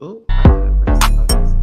Ooh, I gotta press this.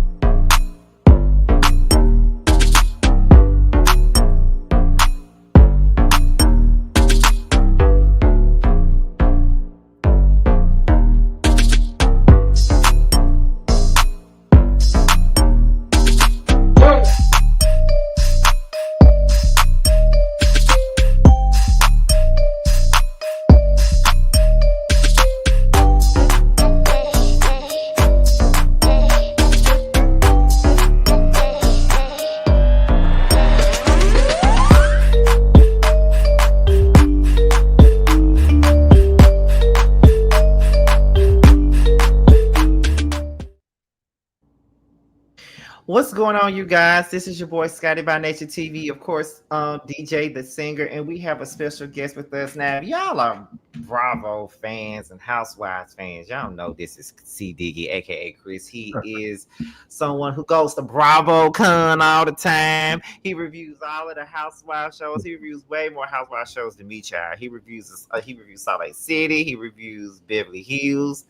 What's going on, you guys? This is your boy Scotty by Nature TV, of course, DJ the singer, and we have a special guest with us now. If y'all are Bravo fans and Housewives fans, y'all know this is Cdiggi, aka Chris. He is someone who goes to BravoCon all the time. He reviews all of the Housewives shows. He reviews way more Housewives shows than me, child. He reviews Salt Lake City. He reviews Beverly Hills.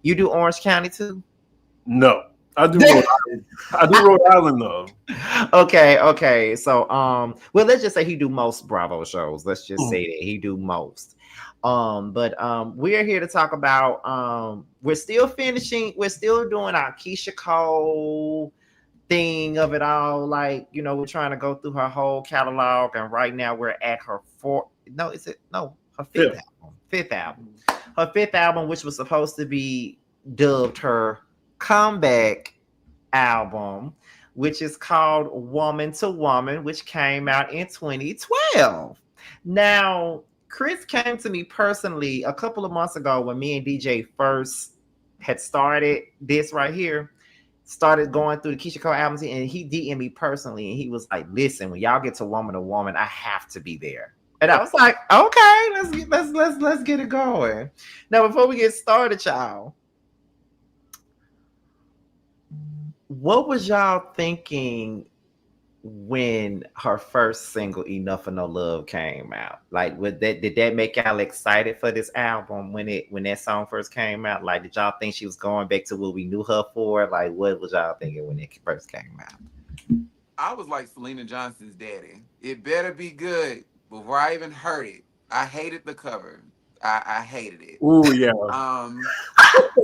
You do Orange County too? No. I do Rhode Island though. Okay. So well, let's just say he do most Bravo shows. Let's just say that he do most. But we're here to talk about we're still doing our Keyshia Cole thing of it all. Like, you know, we're trying to go through her whole catalog, and right now we're at her fifth album. Her fifth album, which was supposed to be dubbed her comeback album, which is called Woman to Woman, which came out in 2012. Now, Chris came to me personally a couple of months ago when me and DJ first had started this right here, started going through the Keyshia Cole albums, and he DM'd me personally, and he was like, listen, when y'all get to Woman to Woman, I have to be there. And I was like, okay, let's get it going. Now, before we get started, y'all, what was y'all thinking when her first single "Enough for No Love" came out? Like, did that make y'all excited for this album when that song first came out? Like, did y'all think she was going back to what we knew her for? Like, what was y'all thinking when it first came out? I was like Selena Johnson's daddy. It better be good. Before I even heard it, I hated the cover. I hated it. Oh yeah.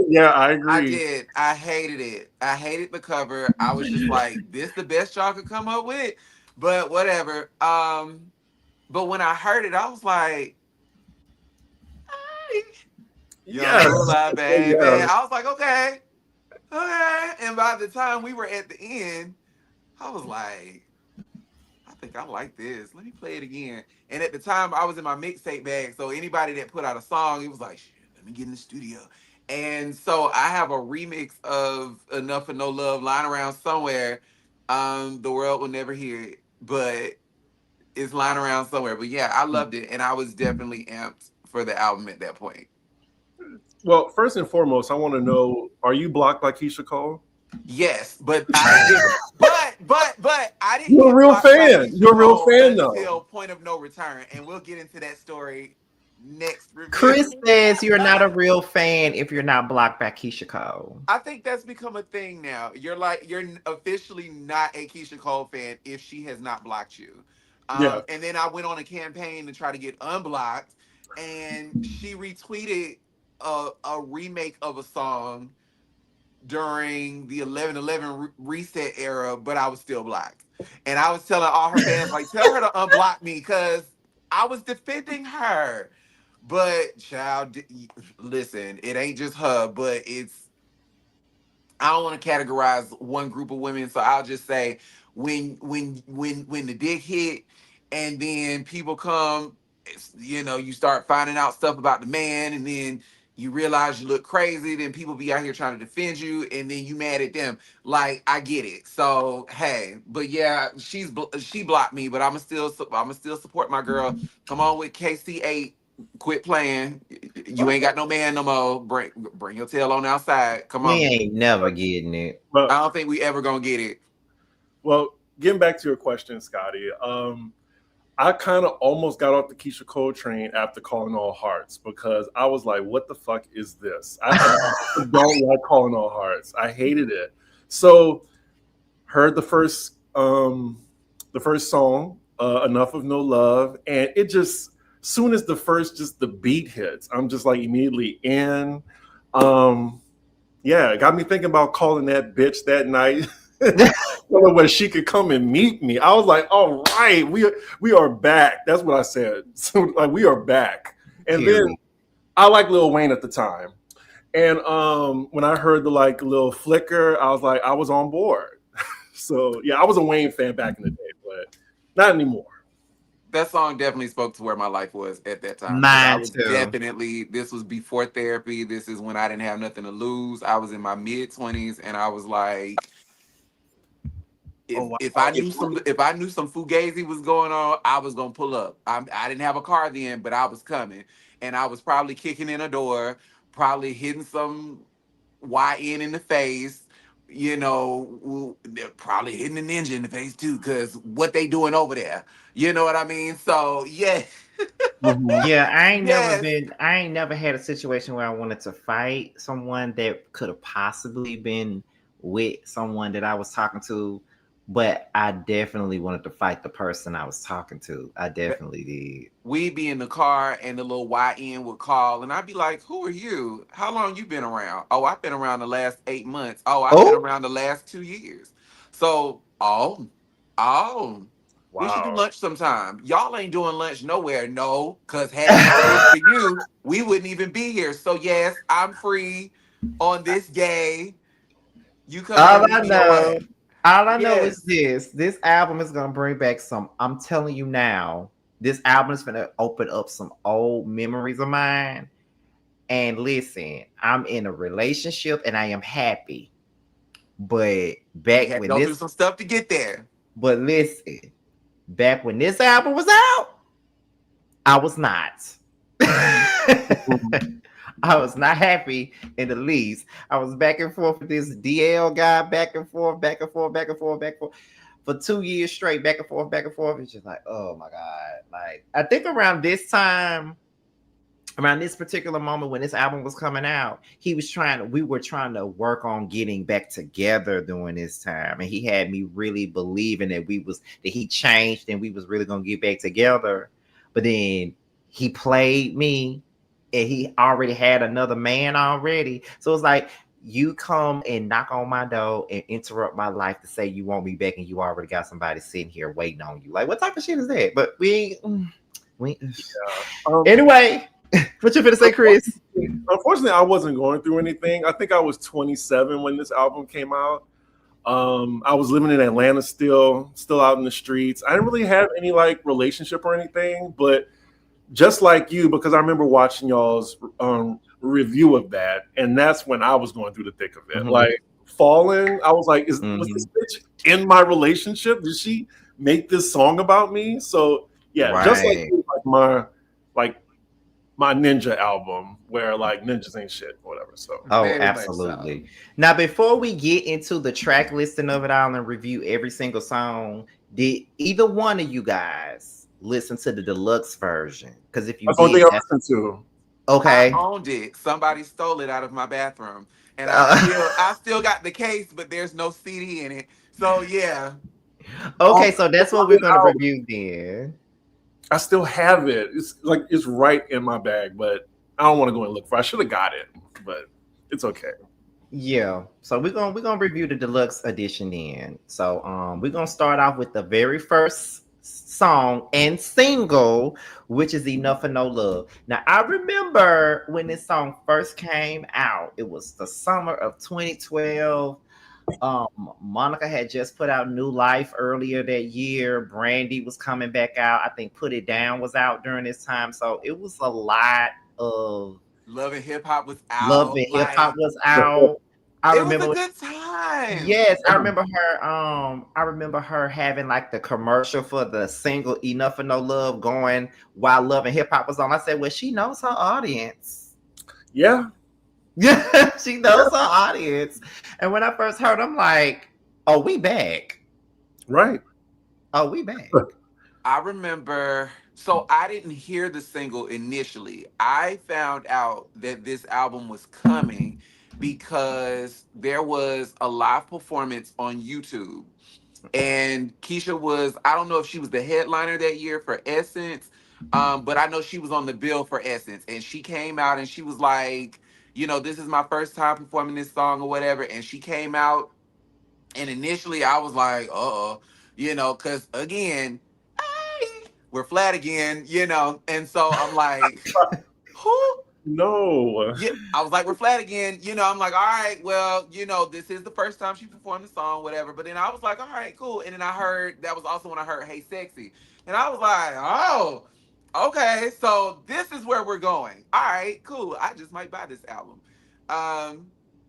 Yeah, I agree. I did. I hated it. I hated the cover. I was just like, this the best y'all could come up with. But whatever. But when I heard it, I was like, yeah, baby. Yeah. I was like, okay. And by the time we were at the end, I was like, I think I like this. Let me play it again. And at the time, I was in my mixtape bag. So anybody that put out a song, it was like, shit, let me get in the studio. And so I have a remix of Enough for No Love lying around somewhere. The world will never hear it, but it's lying around somewhere. But yeah, I loved it. And I was definitely amped for the album at that point. Well, first and foremost, I want to know, are you blocked by Keyshia Cole? Yes, but I didn't, but I didn't. You're a real fan. You're a real fan, though. Until point of no return, and we'll get into that story next review. Chris says you're not a real fan if you're not blocked by Keyshia Cole. I think that's become a thing now. You're officially not a Keyshia Cole fan if she has not blocked you. Yeah. And then I went on a campaign to try to get unblocked, and she retweeted a remake of a song during the 11/11 reset era, but I was still blocked. And I was telling all her fans, like, tell her to unblock me because I was defending her. But child, listen, it ain't just her, but I don't want to categorize one group of women, so I'll just say when the dick hit and then people come, you start finding out stuff about the man, and then you realize you look crazy, then people be out here trying to defend you, and then you mad at them. Like, I get it. So hey, but yeah, she blocked me, but I'ma still support my girl. Come on with KC8. Quit playing. You ain't got no man no more. Bring your tail on outside. Come on. We ain't never getting it. But, I don't think we ever gonna get it. Well, getting back to your question, Scotty. I kind of almost got off the Keyshia Cole train after Calling All Hearts because I was like, what the fuck is this? I don't like Calling All Hearts. I hated it. So heard the first song, Enough of No Love, and it just soon as the beat hits, I'm just like immediately in. Yeah, it got me thinking about calling that bitch that night. Where she could come and meet me. I was like, all right, we are back. That's what I said. So like we are back. And then I liked Lil Wayne at the time. And when I heard the like little flicker, I was like, I was on board. So yeah, I was a Wayne fan back in the day, but not anymore. That song definitely spoke to where my life was at that time. Mine too. This was before therapy. This is when I didn't have nothing to lose. I was in my mid-20s and I was like, if I knew some Fugazi was going on, I was gonna pull up. I didn't have a car then, but I was coming. And I was probably kicking in a door, probably hitting some YN in the face, probably hitting a ninja in the face too, because what they doing over there. You know what I mean? So yeah. Yeah, Yes. I ain't never had a situation where I wanted to fight someone that could have possibly been with someone that I was talking to, but I definitely wanted to fight the person I was talking to. I definitely did. We'd be in the car and the little YN would call and I'd be like, who are you? How long you been around? Oh, I've been around the last 8 months. Oh, I've been around the last 2 years. So, we should do Wow. lunch sometime. Y'all ain't doing lunch nowhere. No, because had it not been for you, we wouldn't even be here. So yes, I'm free on this day. You come All and I meet me know, on all I know is Yes. this. This album is gonna bring back some. I'm telling you now, this album is gonna open up some old memories of mine. And listen, I'm in a relationship and I am happy. But You back had to when go through this, some stuff to get there. but listen, back when this album was out, I was not. I was not happy in the least. I was back and forth with this DL guy, back and forth, back and forth, back and forth, back and forth for 2 years straight, back and forth, back and forth. It's just like, oh my God. Like, I think around this time, around this particular moment when this album was coming out, we were trying to work on getting back together during this time. And he had me really believing that he changed and we was really gonna get back together. But then he played me and he already had another man already. So it's like, you come and knock on my door and interrupt my life to say you want me back and you already got somebody sitting here waiting on you. Like, what type of shit is that? But anyway, what you finna say, Chris? Unfortunately, I wasn't going through anything. I think I was 27 when this album came out. I was living in Atlanta still out in the streets. I didn't really have any like relationship or anything, but just like you, because I remember watching y'all's review of that, and that's when I was going through the thick of it. Mhm. Like Fallen, I was like, was this bitch in my relationship? Did she make this song about me? So yeah, just like you, like my Ninja album, where like ninjas ain't shit, or whatever. So Very much absolutely. so. Now, before we get into the track listing of it all and review every single song, did either one of you guys listen to the deluxe version? Because if you that's one thing did, I listened to. okay. I owned it. Somebody stole it out of my bathroom, and I still got the case, but there's no CD in it. So yeah. Okay, so that's what we're gonna Out. review then. I still have it. It's right in my bag, but I don't want to go and look for it. I should have got it, but it's okay. Yeah. So we're gonna review the deluxe edition then. So we're gonna start off with the very first song and single, which is Enough for No Love. Now I remember when this song first came out, it was the summer of 2012. Monica had just put out New Life earlier that year. Brandy was coming back out. I think Put It Down was out during this time. So it was a lot of Love and Hip Hop was Love out. and Hip Hop Like, was out. I it was a remember. good time. Yes, I remember her. I remember her having like the commercial for the single "Enough for No Love" going while Love and Hip Hop was on. I said, "Well, she knows her audience." Yeah, Yeah, she knows her audience. And when I first heard, I'm like, "Oh, we back." right. Oh, we back. I remember, so I didn't hear the single initially. I found out that this album was coming because there was a live performance on YouTube. And Keyshia was, I don't know if she was the headliner that year for Essence, but I know she was on the bill for Essence. And she came out and she was like, this is my first time performing this song or whatever. And she came out, and initially I was like, because again, we're flat again, and so I'm like, who? No. Yeah, I was like, we're flat again, I'm like, all right, well, this is the first time she performed the song, whatever. But then I was like, all right, cool. And then I heard, that was also when I heard Hey Sexy. And I was like, oh, okay, so this is where we're going. All right, cool. I just might buy this album.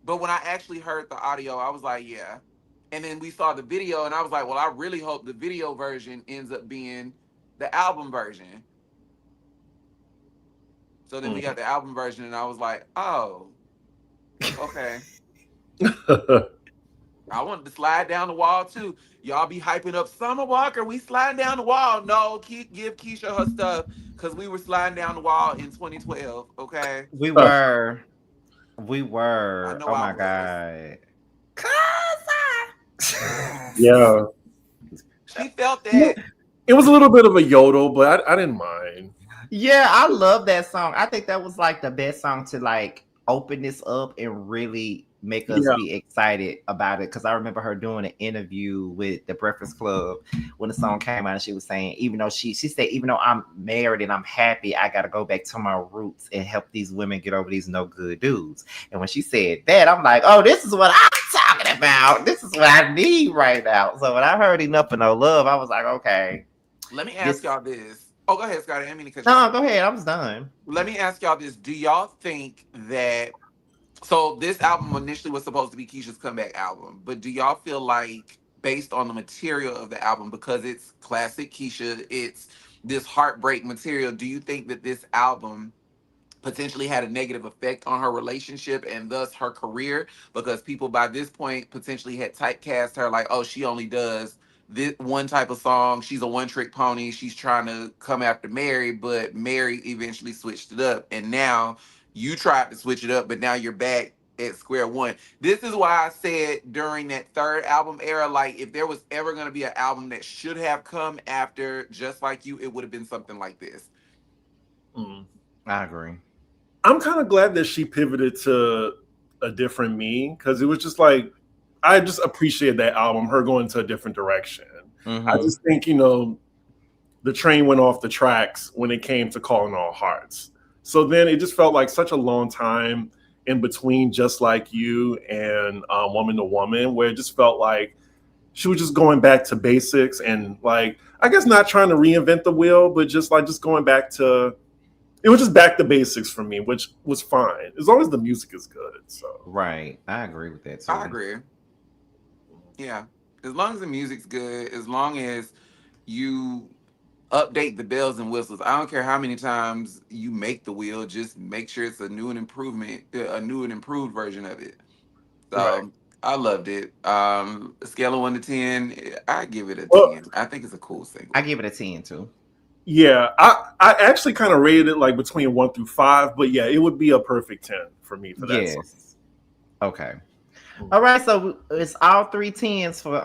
But when I actually heard the audio, I was like, yeah. And then we saw the video, and I was like, well, I really hope the video version ends up being the album version. So then we got the album version, and I was like, oh, okay. I wanted to slide down the wall too. Y'all be hyping up Summer Walker. We sliding down the wall. No, give Keyshia her stuff, because we were sliding down the wall in 2012. Okay. We were. I know Oh I my was. God. Yeah. She felt that. It was a little bit of a yodel, but I didn't mind. Yeah, I love that song. I think that was like the best song to like open this up and really make us be excited about it. Because I remember her doing an interview with the Breakfast Club when the song came out, and she was saying, even though she said, even though I'm married and I'm happy, I got to go back to my roots and help these women get over these no good dudes. And when she said that, I'm like, oh, this is what I'm talking about. This is what I need right now. So when I heard Enough for No Love, I was like, okay. Let me ask y'all this. Oh, go ahead, Scotty. I mean, no, go ahead. I was done. Let me ask y'all this. Do y'all think that, so this album initially was supposed to be Keyshia's comeback album, but do y'all feel like, based on the material of the album, because it's classic Keyshia, it's this heartbreak material, do you think that this album potentially had a negative effect on her relationship and thus her career, because people by this point potentially had typecast her like, oh, she only does this one type of song, she's a one-trick pony, she's trying to come after Mary, but Mary eventually switched it up, and now you tried to switch it up, but now you're back at square one. This is why I said during that third album era, like, if there was ever going to be an album that should have come after Just Like You, it would have been something like this. I agree. I'm kind of glad that she pivoted to a different me, because it was just like, I just appreciate that album, her going to a different direction. I just think, the train went off the tracks when it came to Calling All Hearts. So then it just felt like such a long time in between Just Like You and Woman to Woman, where it just felt like she was just going back to basics and, like, I guess not trying to reinvent the wheel, but just going back to, it was just back to basics for me, which was fine as long as the music is good. So right, I agree with that too. I agree. Yeah, as long as the music's good, as long as you update the bells and whistles. I don't care how many times you make the wheel, just make sure it's a new and improved version of it. So right. I loved it. Scale of 1 to 10, I give it a 10. I think it's a cool single. I give it a 10 too. Yeah, I actually kind of rated it like between 1 through 5, but yeah, it would be a perfect 10 for me for that song. Okay. All right, so it's all 3 10s for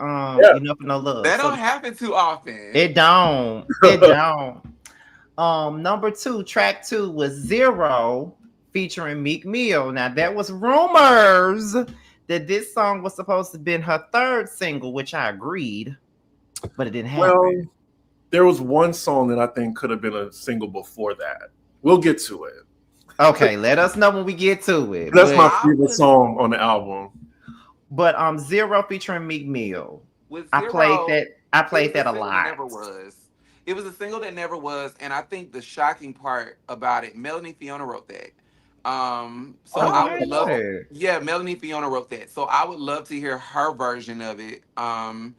Enough for No Love. That don't happen too often. It don't. It don't. Number 2, track 2 was Zero featuring Meek Mill. Now that was rumors that this song was supposed to have been her 3rd single, which I agreed, but it didn't happen. Well, there was one song that I think could have been a single before that. We'll get to it. Okay, let us know when we get to it. That's my favorite song on the album. But Zero featuring Meek Mill. I played that a lot. It was a single that never was, and I think the shocking part about it, Melanie Fiona wrote that. I would love it. Yeah, Melanie Fiona wrote that. So I would love to hear her version of it. And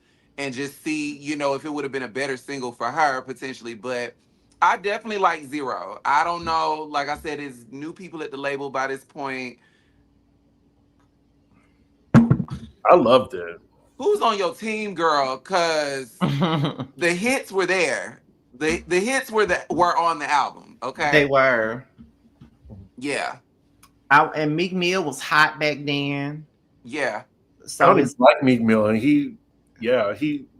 just see, if it would have been a better single for her potentially. But I definitely like Zero. I don't know. Like I said, it's new people at the label by this point. I loved it. Who's on your team, girl? Because the hits were there. The hits were on the album. Okay. They were. Yeah. And Meek Mill was hot back then. Yeah. I So don't even it's like Meek Mill, and he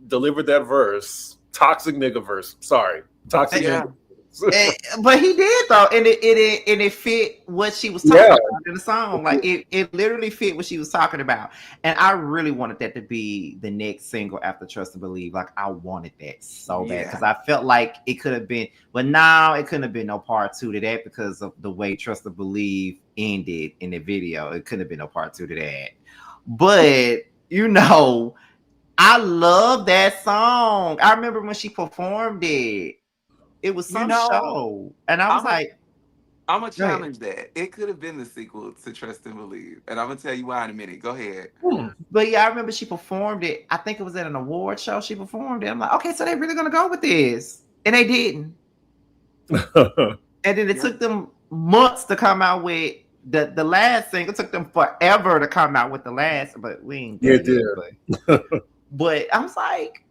delivered that verse, toxic nigga verse. Sorry, toxic Yeah. nigga. but he did though, and it fit what she was talking about in the song. Like it literally fit what she was talking about. And I really wanted that to be the next single after Trust and Believe. Like I wanted that so bad because I felt like it could have been, but now it couldn't have been no part 2 to that because of the way Trust and Believe ended in the video. It couldn't have been no part 2 to that. But you know, I love that song. I remember when she performed it. It was some show, and I was like, I'm gonna challenge that. It could have been the sequel to Trust and Believe, and I'm gonna tell you why in a minute. Go ahead. But yeah, I remember she performed it. I think it was at an award show. She performed it. I'm like, okay, so they're really gonna go with this, and they didn't. And then it took them months to come out with the last single. It took them forever to come out with the last, but we ain't. Yeah, it did. But I was like,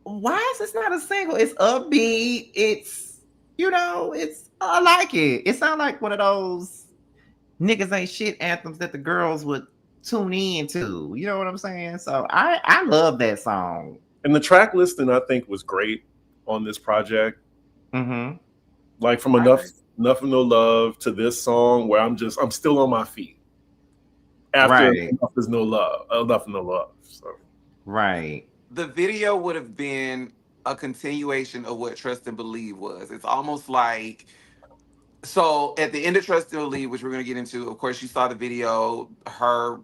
why is this not a single? It's upbeat. It's, you know, I like it. It sounds like one of those niggas ain't shit anthems that the girls would tune in to. You know what I'm saying? So I love that song. And the track listing I think was great on this project. Mm-hmm. Like from Enough of No Love to this song where I'm still on my feet. After Enough is No Love. Enough of No Love. So. Right. The video would have been a continuation of what Trust and Believe was. It's almost like, so at the end of Trust and Believe, which we're going to get into, of course, you saw the video, her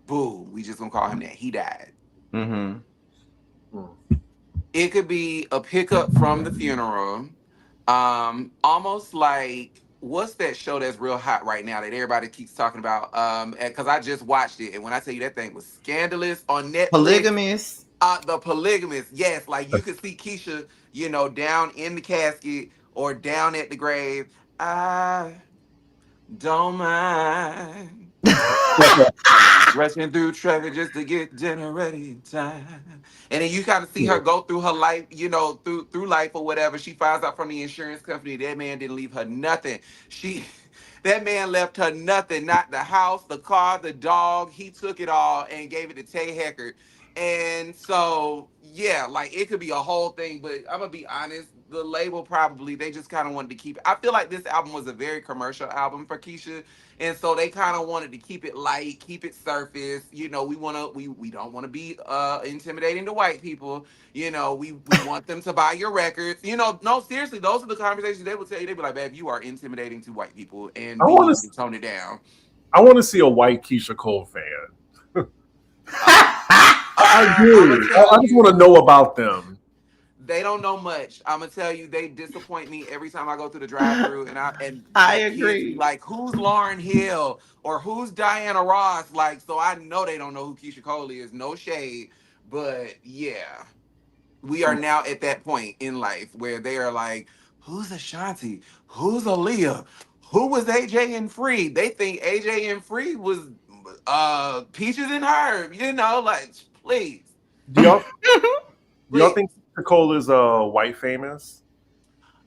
boo, we just going to call him that, he died. Mm-hmm. It could be a pickup from the funeral, almost like, what's that show that's real hot right now that everybody keeps talking about? Because I just watched it, and when I tell you that thing was scandalous on Netflix. Polygamous. The Polygamous, yes. Like you could see Keyshia, you know, down in the casket or down at the grave. I don't mind rushing through traffic just to get dinner ready in time. And then you kind of see her go through her life, you know, through life or whatever. She finds out from the insurance company that man didn't leave her nothing. That man left her nothing, not the house, the car, the dog. He took it all and gave it to Tay Heckert. And so, yeah, like it could be a whole thing, but I'm gonna be honest, the label probably, they just kind of wanted to keep it. I feel like this album was a very commercial album for Keyshia. And so they kind of wanted to keep it light, keep it surface. You know, we don't want to be intimidating to white people. You know, we want them to buy your records. You know, no, seriously, those are the conversations they will tell you. They'd be like, babe, you are intimidating to white people, and we need to tone it down. I want to see a white Keyshia Cole fan. I do. I just want to know about them. They don't know much. I'm gonna tell you, they disappoint me every time I go through the drive-through, and I agree. Like, who's Lauryn Hill or who's Diana Ross? Like, so I know they don't know who Keyshia Cole is. No shade, but yeah, we are now at that point in life where they are like, who's Ashanti? Who's Aaliyah? Who was AJ and Free? They think AJ and Free was Peaches and Herb. You know, like, please. Do y'all think Cole is white famous?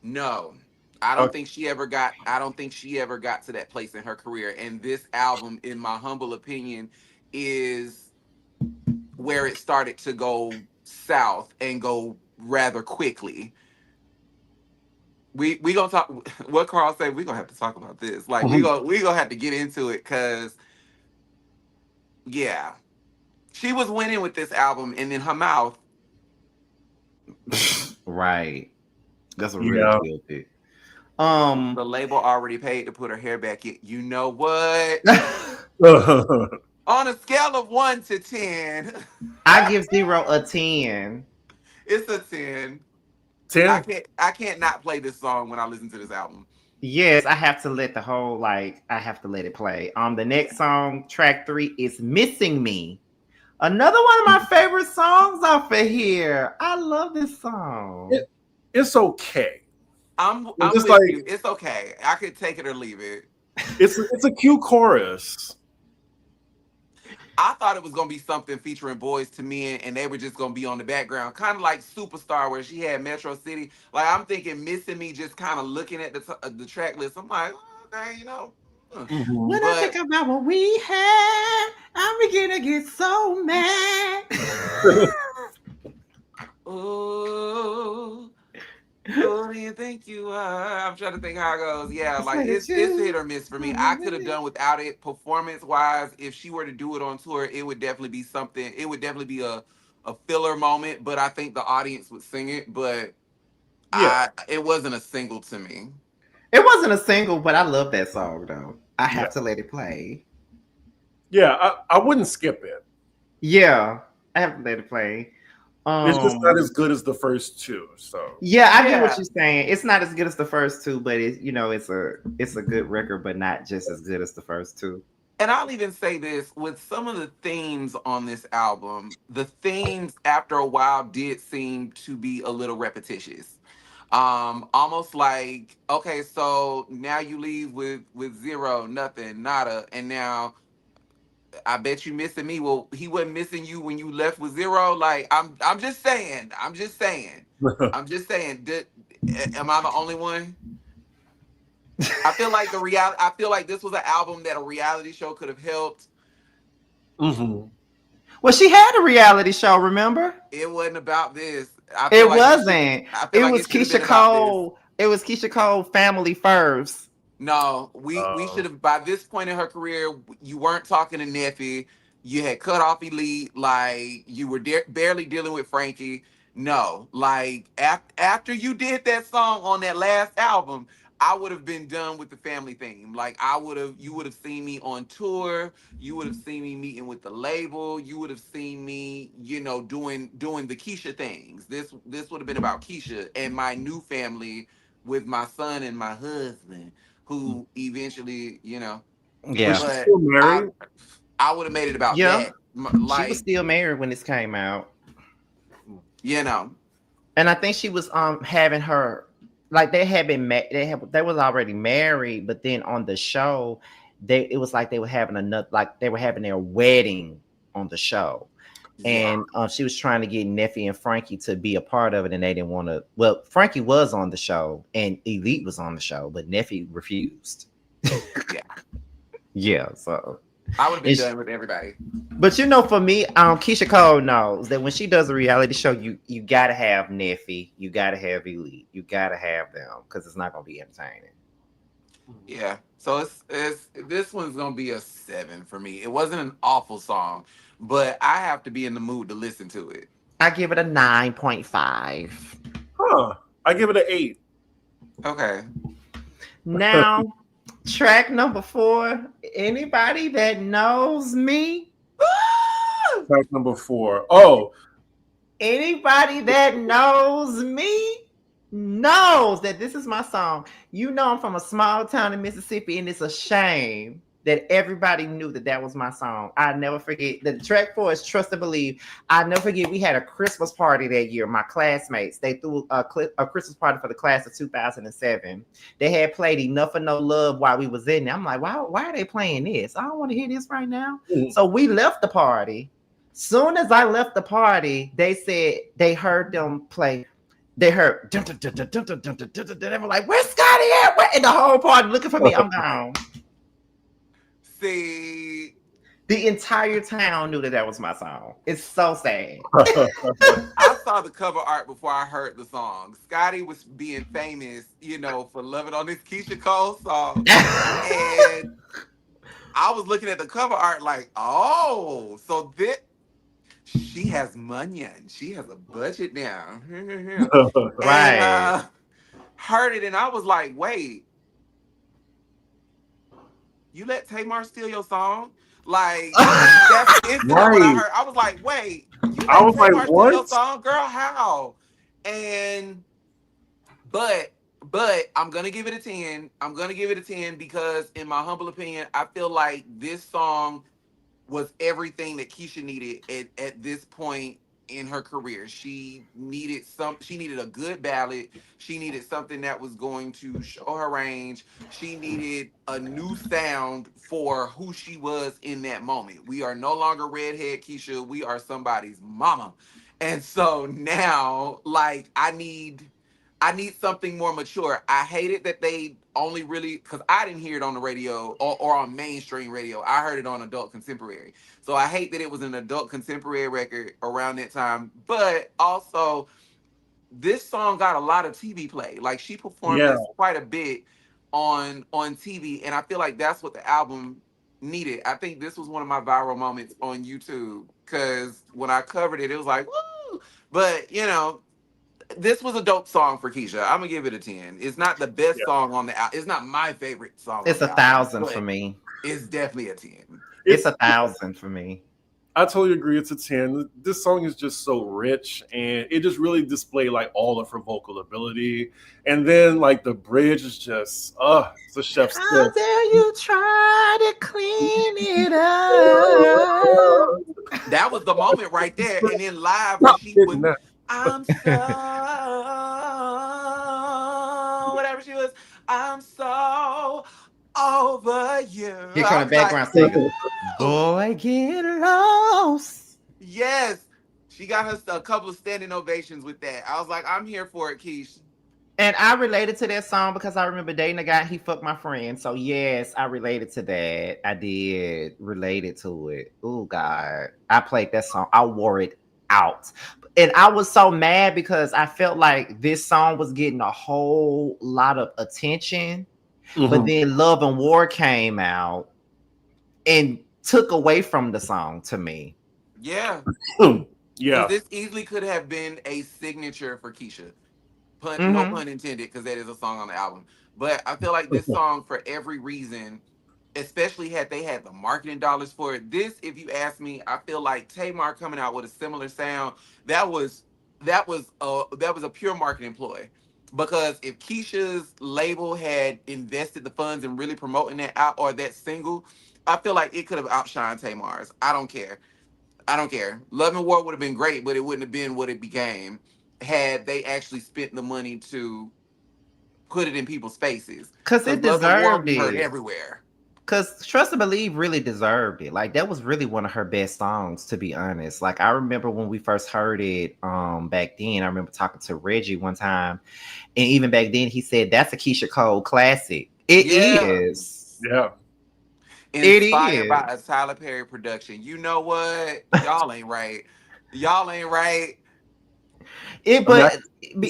No, I don't think she ever got. I don't think she ever got to that place in her career. And this album, in my humble opinion, is where it started to go south and go rather quickly. We gonna talk. What Carl said. We gonna have to talk about this. Like we gonna have to get into it because, yeah, she was winning with this album, and then her mouth. Right. That's a really guilty. The label already paid to put her hair back in. You know what? On a scale of 1 to 10, I give 0 a 10. It's a 10. 10? I can't not play this song when I listen to this album. Yes, I have to let I have to let it play. The next song, track 3, is Missing Me. Another one of my favorite songs off of here. I love this song. It's okay. I'm with you. It's okay. I could take it or leave it. It's a cute chorus. I thought it was gonna be something featuring Boys to Men, and they were just gonna be on the background, kind of like Superstar, where she had Metro City. Like I'm thinking, Missing Me, just kind of looking at the track list. I'm like, oh, okay, you know. Mhm. When I think But about what we had, I'm beginning to get so mad. oh, who do you think you are? I'm trying to think how it goes. Yeah, I like said it's it's hit you. or miss for me. I could have done without it performance wise. If she were to do it on tour, it would definitely be something. It would definitely be a filler moment. But I think the audience would sing it. But Yeah, it wasn't a single to me. It wasn't a single, but I love that song though. I yeah, have to let it play. yeah. I wouldn't skip it. Yeah, I have to let it play. It's just not Um, as good as the first two. So yeah, I get what Yeah, you're saying. It's not as good as the first two, but it's a good record, but not just as good as the first two. and I'll even say this with some of the themes on this album. The themes after a while did seem to be a little repetitious. Almost like, okay, so now you leave with zero, nothing, nada, and now I bet you missing me. Well, he wasn't missing you when you left with zero. Like I'm just saying, am I the only one? I feel like this was an album that a reality show could have helped. Mhm. Well, she had a reality show, remember? It wasn't about this. I feel It like it should. wasn't. I feel It like was it should have Keisha been about this. Cole. It was Keisha Cole Family First. No, we should Uh, have, by this point in her career, you weren't talking to Neffy. You had cut off Elite. Like you were barely dealing with Frankie. No, like after you did that song on that last album, I would have been done with the family theme. Like you would have seen me on tour. You would have seen me meeting with the label. You would have seen me, doing the Keisha things. This would have been about Keisha and my new family with my son and my husband who eventually, was Yeah. she but still I married? I would have made it about Yeah. that. She was Like, still married when this came out. you know, And I think she was having her like they was already married, but then on the show, it was like they were having another like they were having their wedding on the show. yeah. And she was trying to get Neffy and Frankie to be a part of it, and they didn't want to. Well, Frankie was on the show, and Elite was on the show, but Neffy refused. Yeah. Yeah, so I would have been and done with everybody. but for me, Keisha Cole knows that when she does a reality show, you gotta have Neffy, you gotta have Elite, you gotta have them because it's not gonna be entertaining. Yeah. So it's this one's gonna be a 7 for me. It wasn't an awful song, but I have to be in the mood to listen to it. I give it a 9.5. Huh? I give it an 8. Okay. Now, track number 4. Anybody that knows me, Track number 4. Oh, anybody that knows me knows that this is my song. You know, I'm from a small town in Mississippi, and it's a shame that everybody knew that was my song. I never forget. The track 4 is Trust and Believe. I never forget. We had a Christmas party that year. My classmates, they threw a Christmas party for the class of 2007. They had played Enough of No Love while we was in there. I'm like, why are they playing this? I don't want to hear this right now. So we left the party. Soon as I left the party, they said they heard them play. They heard dun, dun, dun, dun, dun, dun, dun, dun, dun, dun, they were like, "Where's Scotty at?" And the whole party looking for me. I'm gone. See, The entire town knew that was my song. It's so sad. I saw the cover art before I heard the song. Scotty was being famous, for loving on this Keisha Cole song. And I was looking at the cover art like, oh, so this she has money and she has a budget now. And Right. heard it and I was like, wait, you let Tamar steal your song? Like, that's instantly what I right. heard. I was like, wait, you I let was like, Tamar steal your what? song? Girl, how? And but I'm gonna give it a 10. I'm gonna give it a 10 because in my humble opinion, I feel like this song was everything that Keyshia needed at this point in her career. She needed a good ballad. She needed something that was going to show her range. She needed a new sound for who she was in that moment. We are no longer redhead Keyshia. We are somebody's mama. And so now, like, I need something more mature. I hated that they only really, because I didn't hear it on the radio or on mainstream radio. I heard it on adult contemporary. So I hate that it was an adult contemporary record around that time. But also, this song got a lot of TV play. Like, she performed Yeah. this quite a bit on TV, and I feel like that's what the album needed. I think this was one of my viral moments on YouTube because when I covered it, it was like, woo! But this was a dope song for Keyshia. I'm gonna give it a 10. It's not the best Yeah. song on the album. It's not my favorite song on It's the album, 1,000 for but me. it's definitely a 10. It's 1,000 for me. I totally agree. It's a 10. This song is just so rich, and it just really displayed like all of her vocal ability. And then like the bridge is just, it's a chef's How kiss. dare you try to clean it up? That was the moment right there. And then live when she would, I'm so whatever she was, I'm so over you. Here come the background singer. Boy, get lost. Yes. She got her a couple of standing ovations with that. I was like, I'm here for it, Keish. And I related to that song because I remember dating a guy, he fucked my friend. So yes, I related to that. I did related to it. Oh God. I played that song. I wore it out. And I was so mad because I felt like this song was getting a whole lot of attention. Mm-hmm. But then Love and War came out and took away from the song to me. Yeah. Yeah. This easily could have been a signature for Keyshia. Mm-hmm. No pun intended, because that is a song on the album. But I feel like this song, for every reason, especially had they had the marketing dollars for it. This, if you ask me, I feel like Tamar coming out with a similar sound, that was a pure marketing ploy. Because if Keisha's label had invested the funds in really promoting that out or that single, I feel like it could have outshined Tamar's. I don't care. Love and War would have been great, but it wouldn't have been what it became had they actually spent the money to put it in people's faces. Because it Love and War deserved be heard it. everywhere. Because Trust and Believe really deserved it. Like, that was really one of her best songs, to be honest. Like, I remember when we first heard it back then. I remember talking to Reggie one time. And even back then, he said, that's a Keyshia Cole classic. It is. Yeah. Inspired by a Tyler Perry production. You know what? Y'all ain't right. But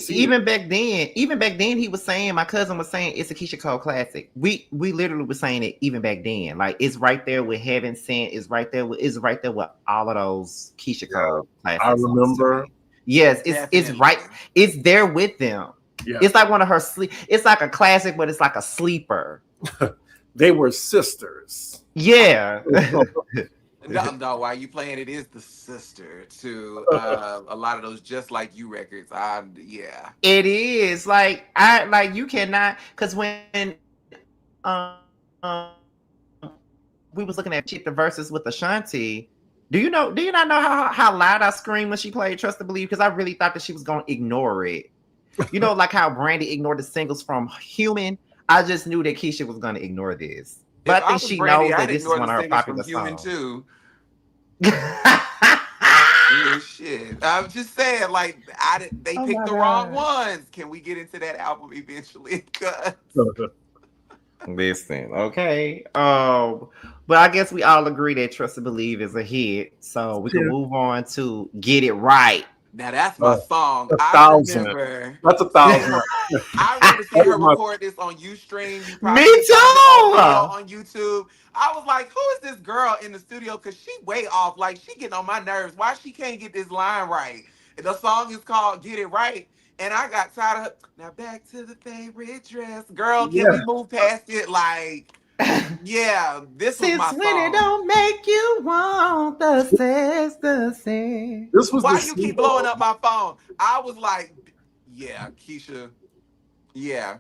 even back then, he was saying, my cousin was saying, it's a Keyshia Cole classic. We literally were saying it even back then. Like, it's right there with Heaven Sent. It's right there with all of those Keyshia Cole classics. I remember. Yes, it's right. It's there with them. Yeah. It's like one of her it's like a classic, but it's like a sleeper. They were sisters. Yeah. No, why you playing it is the sister to a lot of those Just Like You records. Yeah. It is. Like, you cannot, because when we was looking at the verses with Ashanti, do you not know how loud I screamed when she played Trust and Believe? Because I really thought that she was gonna ignore it. You know, like how Brandy ignored the singles from Human. I just knew that Keyshia was gonna ignore this. But I think she knows that this is one of her popular songs. Too. Yeah, shit. I'm just saying, like, they picked the wrong ones. Can we get into that album eventually? Listen, okay. But I guess we all agree that Trust and Believe is a hit. So we can move on to Get It Right. Now that's my song. 1,000. That's 1,000. I remember seeing her record this on Ustream. Me too. On YouTube. I was like, who is this girl in the studio? Because she way off. Like, she getting on my nerves. Why she can't get this line right? And the song is called Get It Right. And I got tired of her. Now back to the favorite dress. Girl, can we move past it? Like, yeah, this was my song. Since when it don't make you want the sex. This was why you keep blowing up my phone? I was like, yeah, Keyshia. Yeah.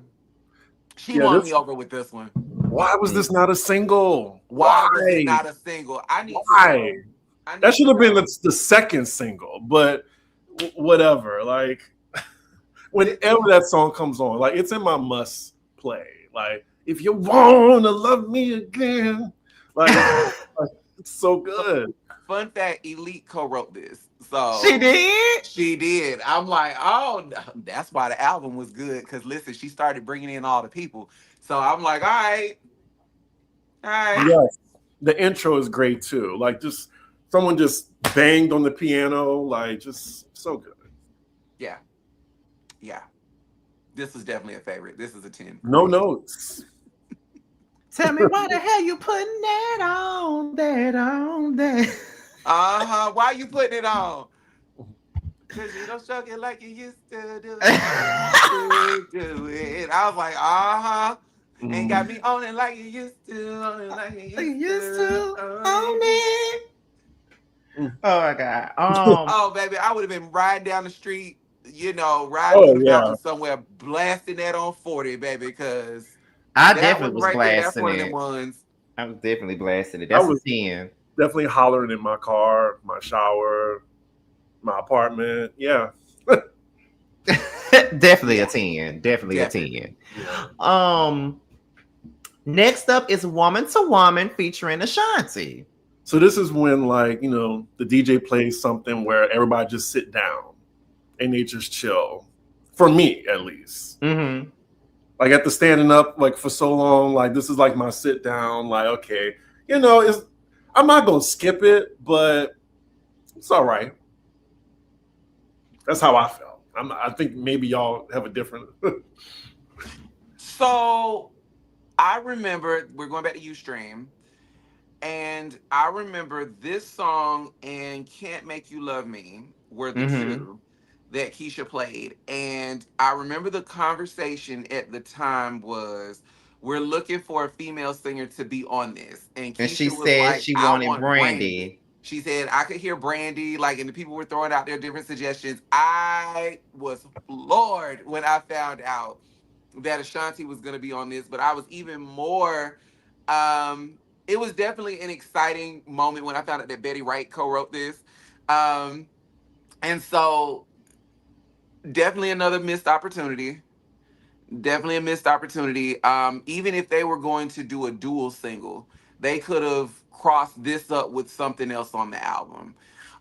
She won me over with this one. Why was this not a single? Why was it not a single? I need That should have been the second single, but whatever. Like, whenever that song comes on, like it's in my must play. Like, if you wanna love me again, like it's so good. Fun fact: Elite co-wrote this, so She did. she did. I'm like, oh, that's why the album was good. Because listen, she started bringing in all the people, so I'm like, all right. Yes, the intro is great too. Like, just someone just banged on the piano, like just so good. Yeah, yeah. This is definitely a favorite. This is a 10. No notes. Tell me why the hell you putting that on, that. Why you putting it on? Cause you don't stroke it like you used to do it. I was like, and got me on it like you used to, on it like you used to, on it. Oh my God. Oh baby, I would have been riding down the street, riding to the mountain somewhere, blasting that on 40, baby, because I definitely was blasting that's one it. of them ones. I was definitely blasting it. That's a 10. Definitely hollering in my car, my shower, my apartment. Yeah. Definitely a 10. Definitely a 10. Yeah. Next up is Woman to Woman featuring Ashanti. So this is when, like, the DJ plays something where everybody just sit down and they just chill. For me, at least. Mm-hmm. Like, after standing up like for so long, like this is like my sit down. Like, okay, I'm not gonna skip it, but it's all right. That's how I felt. I think maybe y'all have a different. So I remember, we're going back to Ustream, and I remember this song and Can't Make You Love Me were the two that Keyshia played. And I remember the conversation at the time was, we're looking for a female singer to be on this. And Keyshia she was said like, she I wanted want Brandy. She said, I could hear Brandy, like, and the people were throwing out their different suggestions. I was floored when I found out that Ashanti was going to be on this, but I was even more, it was definitely an exciting moment when I found out that Betty Wright co-wrote this. And so definitely another missed opportunity. Definitely a missed opportunity. Even if they were going to do a dual single, they could have crossed this up with something else on the album.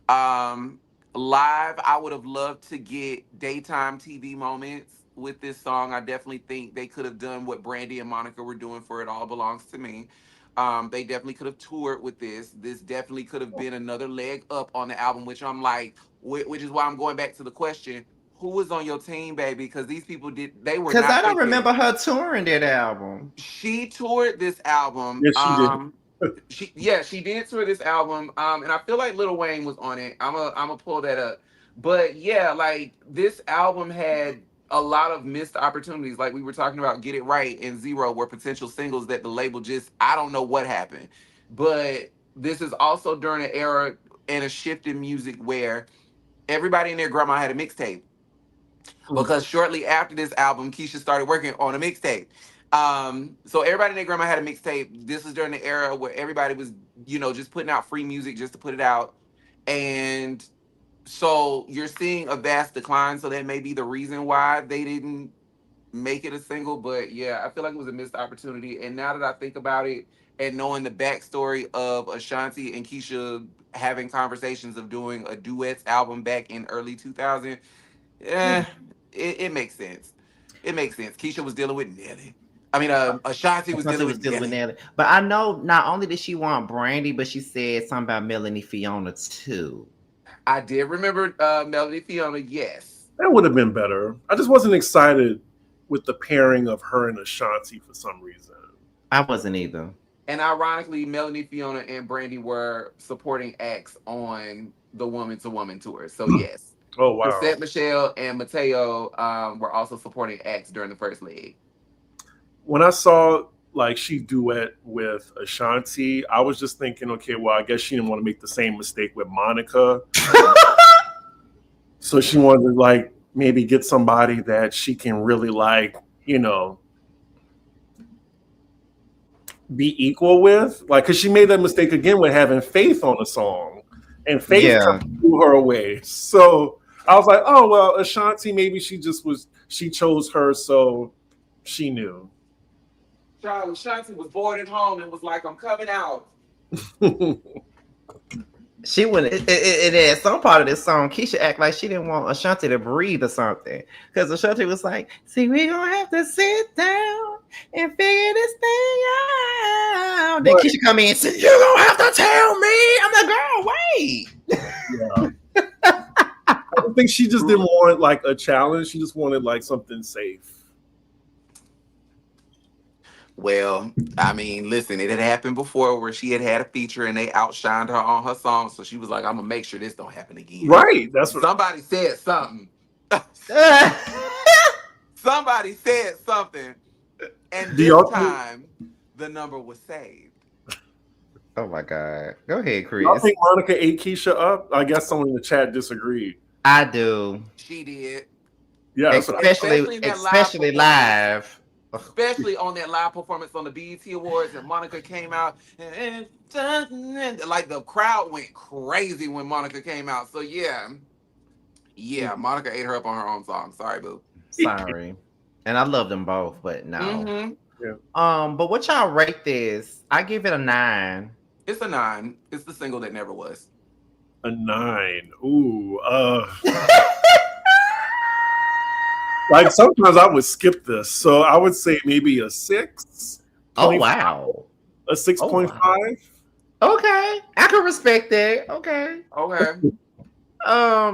Live, I would have loved to get daytime TV moments with this song. I definitely think they could have done what Brandy and Monica were doing for It All Belongs to Me. They definitely could have toured with this. This definitely could have been another leg up on the album, which I'm like, which is why I'm going back to the question: who was on your team, baby? Because these people were not. Because I don't remember her touring that album. She toured this album. Yes, she did. She did tour this album. And I feel like Lil Wayne was on it. I'm a pull that up. But yeah, like this album had a lot of missed opportunities. Like we were talking about, Get It Right and Zero were potential singles that the label just, I don't know what happened. But this is also during an era and a shift in music where everybody and their grandma had a mixtape. Because shortly after this album, Keyshia started working on a mixtape. So everybody and their grandma had a mixtape. This is during the era where everybody was, just putting out free music just to put it out. And so you're seeing a vast decline. So that may be the reason why they didn't make it a single. But yeah, I feel like it was a missed opportunity. And now that I think about it and knowing the backstory of Ashanti and Keyshia having conversations of doing a duets album back in early 2000, it makes sense. It makes sense. Keyshia was dealing with Nelly. I mean, Ashanti was dealing with Nelly. But I know not only did she want Brandy, but she said something about Melanie Fiona too. I did remember Melanie Fiona, yes. That would have been better. I just wasn't excited with the pairing of her and Ashanti for some reason. I wasn't either. And ironically, Melanie Fiona and Brandy were supporting acts on the Woman to Woman tour. So yes. Oh wow! Chrisette Michelle and Mateo were also supporting acts during the first leg. When I saw like she duet with Ashanti, I was just thinking, okay, well, I guess she didn't want to make the same mistake with Monica, so she wanted to like maybe get somebody that she can really like, be equal with, like, because she made that mistake again with having Faith on the song. and Faith threw her away. So I was like, oh well, Ashanti, maybe she chose her, so she knew. Child, Ashanti was bored at home and was like, I'm coming out. She wouldn't. It at some part of this song, Keyshia act like she didn't want Ashanti to breathe or something, because Ashanti was like, "See, we gonna have to sit down and figure this thing out." Then Keyshia come in and say, "You gonna have to tell me." I'm like, "Girl, wait." Yeah. I think she just didn't want like a challenge. She just wanted like something safe. Well, I mean, listen, it had happened before where she had a feature and they outshined her on her song. So she was like, I'm going to make sure this don't happen again. Right. That's what somebody said something. Somebody said something. And this time, the number was saved. Oh my God. Go ahead, Chris. I think Monica ate Keyshia up. I guess someone in the chat disagreed. I do. She did. Yeah, especially live. Especially on that live performance on the BET Awards, and Monica came out, and like the crowd went crazy when Monica came out. So yeah, Monica ate her up on her own song. Sorry, boo. Sorry, and I love them both, but no. Mm-hmm. Yeah. But what y'all rate this? I give it a 9. It's a 9. It's the single that never was. A 9. Ooh. Like sometimes I would skip this, so I would say maybe a 6. Oh wow, a 6.5. Okay, I can respect that. Okay.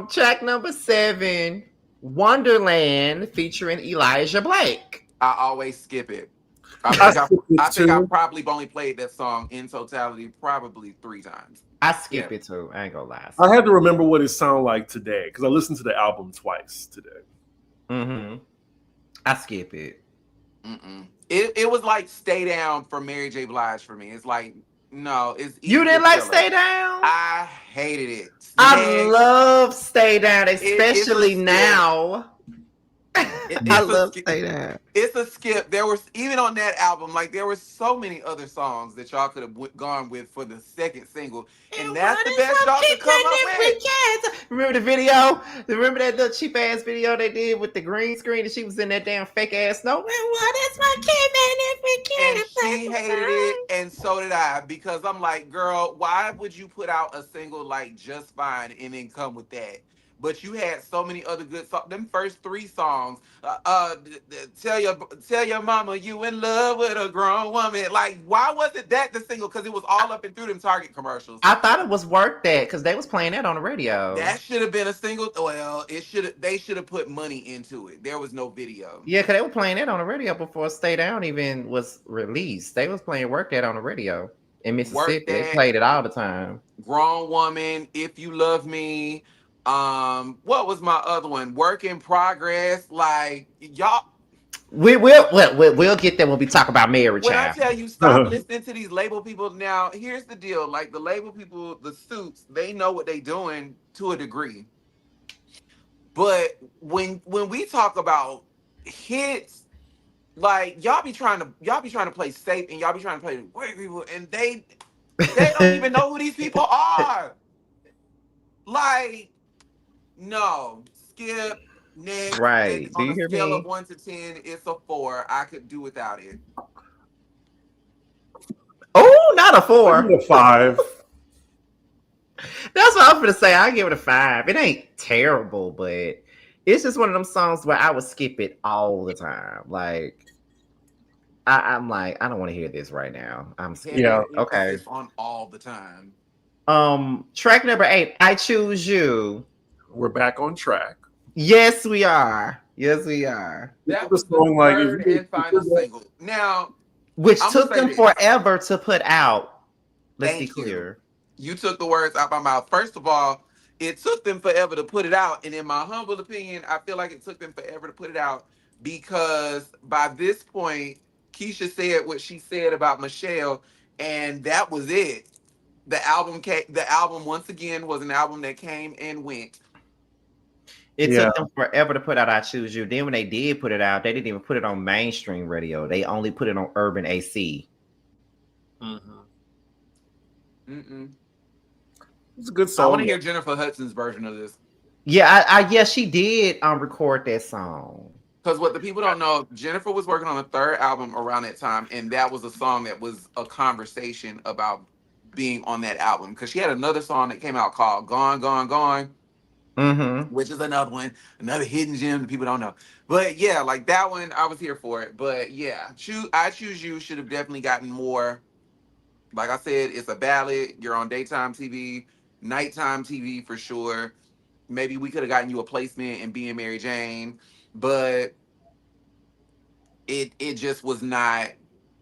Track number 7, Wonderland, featuring Elijah Blake. I always skip it. I think I probably only played that song in totality probably 3 times. I skip it too. I ain't gonna lie. I had to remember what it sounded like today because I listened to the album twice today. Mm-hmm. I skip it. It was like Stay Down for Mary J. Blige for me. It's like, no, it's you didn't like Stay Down? I hated it. I love Stay Down, especially now. I love Stay Down. It's a skip. There was, even on that album, like there were so many other songs that y'all could have gone with for the second single, and that's the best y'all could come up with. Remember the video? Remember that little cheap ass video they did with the green screen, and she was in that damn fake ass snow? What is my kid, man? If we can, and she hated it, and so did I, because I'm like, girl, why would you put out a single like Just Fine and then come with that? But you had so many other good songs. Them first 3 songs, tell your mama you in love with a grown woman. Like, why wasn't that the single? Because it was all up and through them Target commercials. I thought it was Work That, because they was playing that on the radio. That should have been a single. Well, they should have put money into it. There was no video. Yeah, because they were playing that on the radio before Stay Down even was released. They was playing Work That on the radio in Mississippi. They played it all the time. Grown Woman, If You Love Me. What was my other one? Work in Progress. Like, y'all, we'll get there when we talk about marriage. When I tell you, stop listening to these label people. Now, here's the deal: like the label people, the suits, they know what they doing to a degree. But when we talk about hits, like y'all be trying to play safe, and y'all be trying to play white people, and they don't even know who these people are. Like, no, skip. Next. Right. Do you hear me? On a scale of 1 to 10, it's a 4. I could do without it. Oh, not a 4. A 5. That's what I'm gonna say. I give it a 5. It ain't terrible, but it's just one of them songs where I would skip it all the time. Like, I'm like, I don't want to hear this right now. I'm scared. Yeah. Okay. It's on all the time. Track number 8, I Choose You. We're back on track. Yes, we are. Yes, we are. That was the third and final single. Now, which took them forever to put out. Let's be clear. You took the words out my mouth. First of all, it took them forever to put it out. And in my humble opinion, I feel like it took them forever to put it out because by this point, Keyshia said what she said about Michelle, and that was it. The album once again was an album that came and went. It took them forever to put out I Choose You. Then when they did put it out, they didn't even put it on mainstream radio. They only put it on urban AC. It's a good I want song. to hear Jennifer Hudson's version of this. Yeah, she did record that song. Because what the people don't know, Jennifer was working on a third album around that time, and that was a song that was a conversation about being on that album. Because she had another song that came out called "Gone, Gone, Gone," Mm-hmm. which is another one, another hidden gem that people don't know. But yeah, like that one, I was here for it. But yeah, I Choose You should have definitely gotten more. Like I said, it's a ballad. You're on daytime TV, nighttime TV for sure. Maybe we could have gotten you a placement in Being Mary Jane, but it just was not.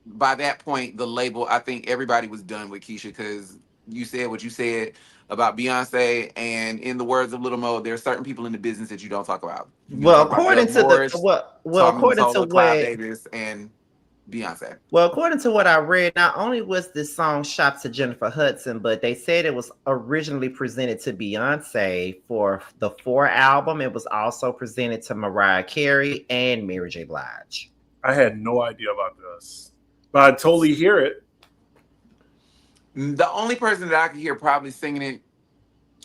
By that point, the label, I think everybody was done with Keyshia because you said what you said about Beyonce, and in the words of Little Mo, there are certain people in the business that you don't talk about. You don't Well, talk about according Doug to the Morris, well, Tommy according to Mottola, Clive what Davis, and Beyonce. well, according to what I read, not only was this song shot to Jennifer Hudson, but they said it was originally presented to Beyonce for the 4 album. It was also presented to Mariah Carey and Mary J. Blige. I had no idea about this, but I totally hear it. The only person that I could hear probably singing it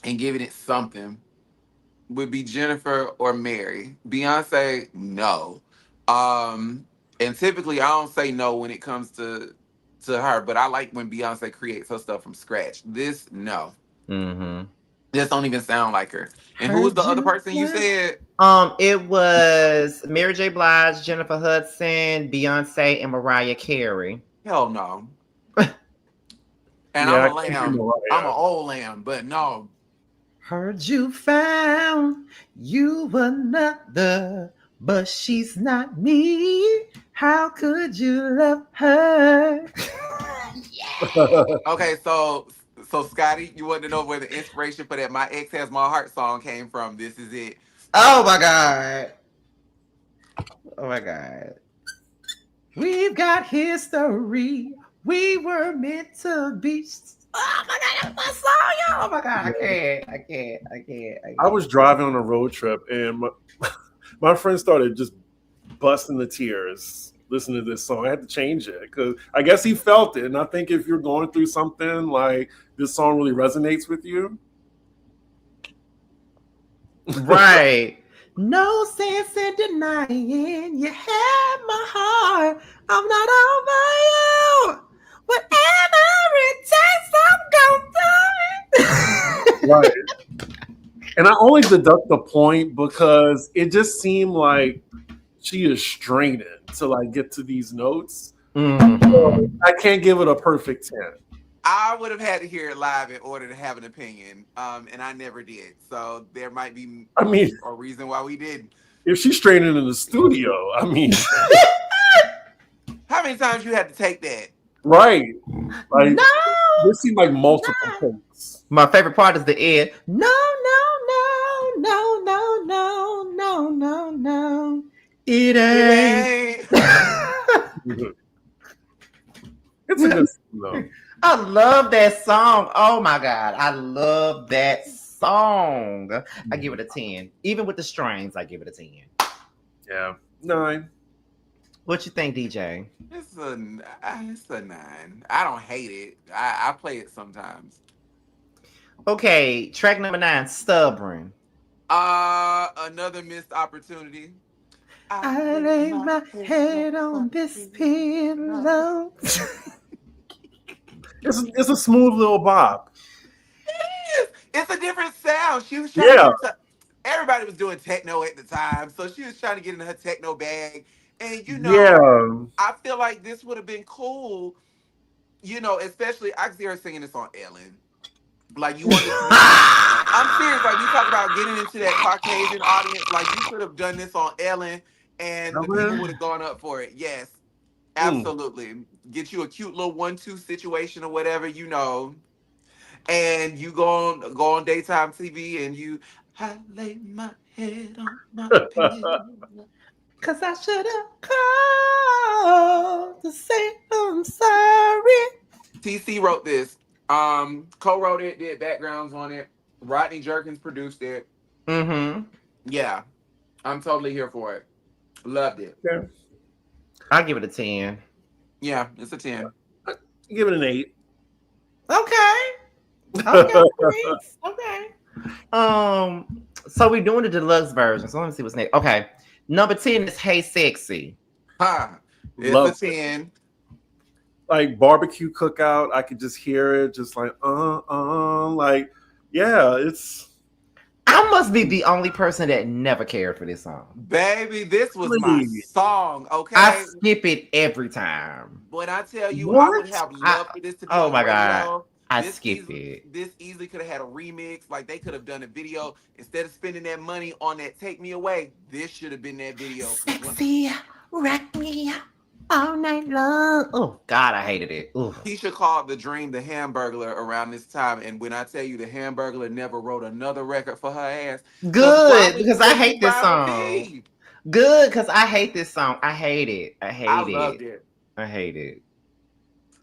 and giving it something would be Jennifer or Mary. Beyonce, no. And typically I don't say no when it comes to her, but I like when Beyonce creates her stuff from scratch. This, no. Mm-hmm. This don't even sound like her. And who was the other person you said? It was Mary J. Blige, Jennifer Hudson, Beyonce, and Mariah Carey. Hell no. And Yeah, I'm I a can't lamb. do Mariah. I'm an old lamb, but no. Heard you found you another, but she's not me. How could you love her? Okay, so Scotty, you want to know where the inspiration for that "My Ex Has My Heart" song came from? This is it. Oh my God. Oh my God. We've got history. We were meant to be. Oh my God, that's my song, y'all. Oh my God, I can't. I was driving on a road trip, and my friend started just busting the tears listening to this song. I had to change it because I guess he felt it. And I think if you're going through something like this song really resonates with you. Right. No sense in denying you had my heart. I'm not over you. Whatever it takes, I'm gonna do it. Right. And I only deduct the point because it just seemed like she is straining to like get to these notes. So I can't give it a perfect 10. I would have had to hear it live in order to have an opinion, and I never did. So there might be, a reason why we didn't. If she's straining in the studio, I mean, how many times you had to take that? Right, like no, this seemed like multiple things. My favorite part is the end. No. It ain't. It's a good song, though. I love that song. Oh my God. I love that song. I give it a 10. Even with the strings, I give it a 10. Yeah. 9. What you think, DJ? It's a 9. I don't hate it. I play it sometimes. Okay, track number 9, Stubborn. Another missed opportunity. I lay my head on this pillow. It's a smooth little bop. It is. It's a different sound. She was trying to everybody was doing techno at the time, so she was trying to get in her techno bag. And I feel like this would have been cool. Especially I can see her singing this on Ellen. Like you want to I'm serious. Like you talk about getting into that Caucasian audience. Like you could have done this on Ellen, and the people would have gone up for it. Yes, absolutely. Get you a cute little 1-2 situation or whatever, and you go on daytime TV, and I lay my head on my pillow. Cause I should have called to say I'm sorry. TC wrote this. Co-wrote it, did backgrounds on it. Rodney Jerkins produced it. Mm-hmm. Yeah. I'm totally here for it. Loved it. Yeah. I'll give it a 10. Yeah, it's a 10. Give it an 8. Okay. Okay, Prince. Okay. So we're doing the deluxe version. So let me see what's next. Okay. Number 10 is Hey Sexy. Huh. It's a Love 10. like barbecue cookout. I could just hear it, just like like yeah, it's I must be the only person that never cared for this song. Baby, this was my really song, I okay? skip it every time. When I tell you, I would what? have loved for this to be Oh on the my god, radio. I skip it. This easily could have had a remix. Like they could have done a video instead of spending that money on that "Take Me Away." This should have been that video. Sexy, rock me all night long. Oh god, I hated it. Ooh. Keisha called The Dream the Hamburglar around this time, and when I tell you the Hamburglar never wrote another record for her ass, Good because I hate this ride with song. me? Good because I hate this song. I hate it. I hate I it. loved it. I hate it.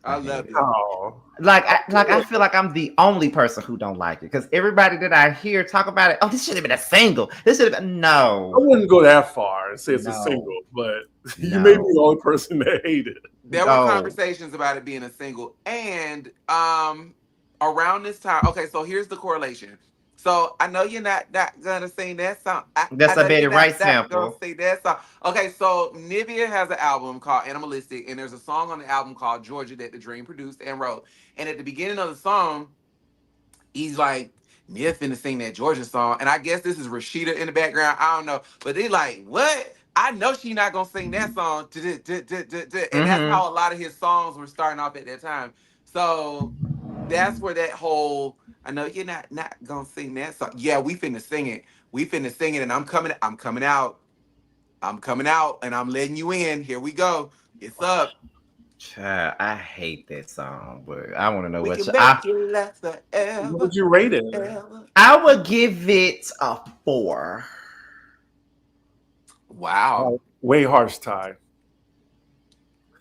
I loved it. Oh, I feel like I'm the only person who don't like it because everybody that I hear talk about it, oh, this should have been a single. This should have been I no. wouldn't go that far and say it's a No. single, but you No. may be the only person that hated it. There were Oh. conversations about it being a single, and around this time. Okay, so here's the correlation. So I know you're not gonna sing that song. That's I a know Betty you're Wright not sample. gonna sing that song. Okay, so Nivea has an album called Animalistic, and there's a song on the album called Georgia that The Dream produced and wrote. And at the beginning of the song, he's like, Nia finna sing that Georgia song. And I guess this is Rashida in the background. I don't know. But they like, what? I know she's not gonna sing that song. And that's how a lot of his songs were starting off at that time. So that's where that whole, I know you're not gonna sing that song. Yeah, we finna sing it. We finna sing it, and I'm coming out. I'm coming out, and I'm letting you in. Here we go. It's up. Child, I hate that song, but I want to know We what can you. make you last forever. What would you rate it? Ever. I would give it a 4. Wow. Way harsh tie.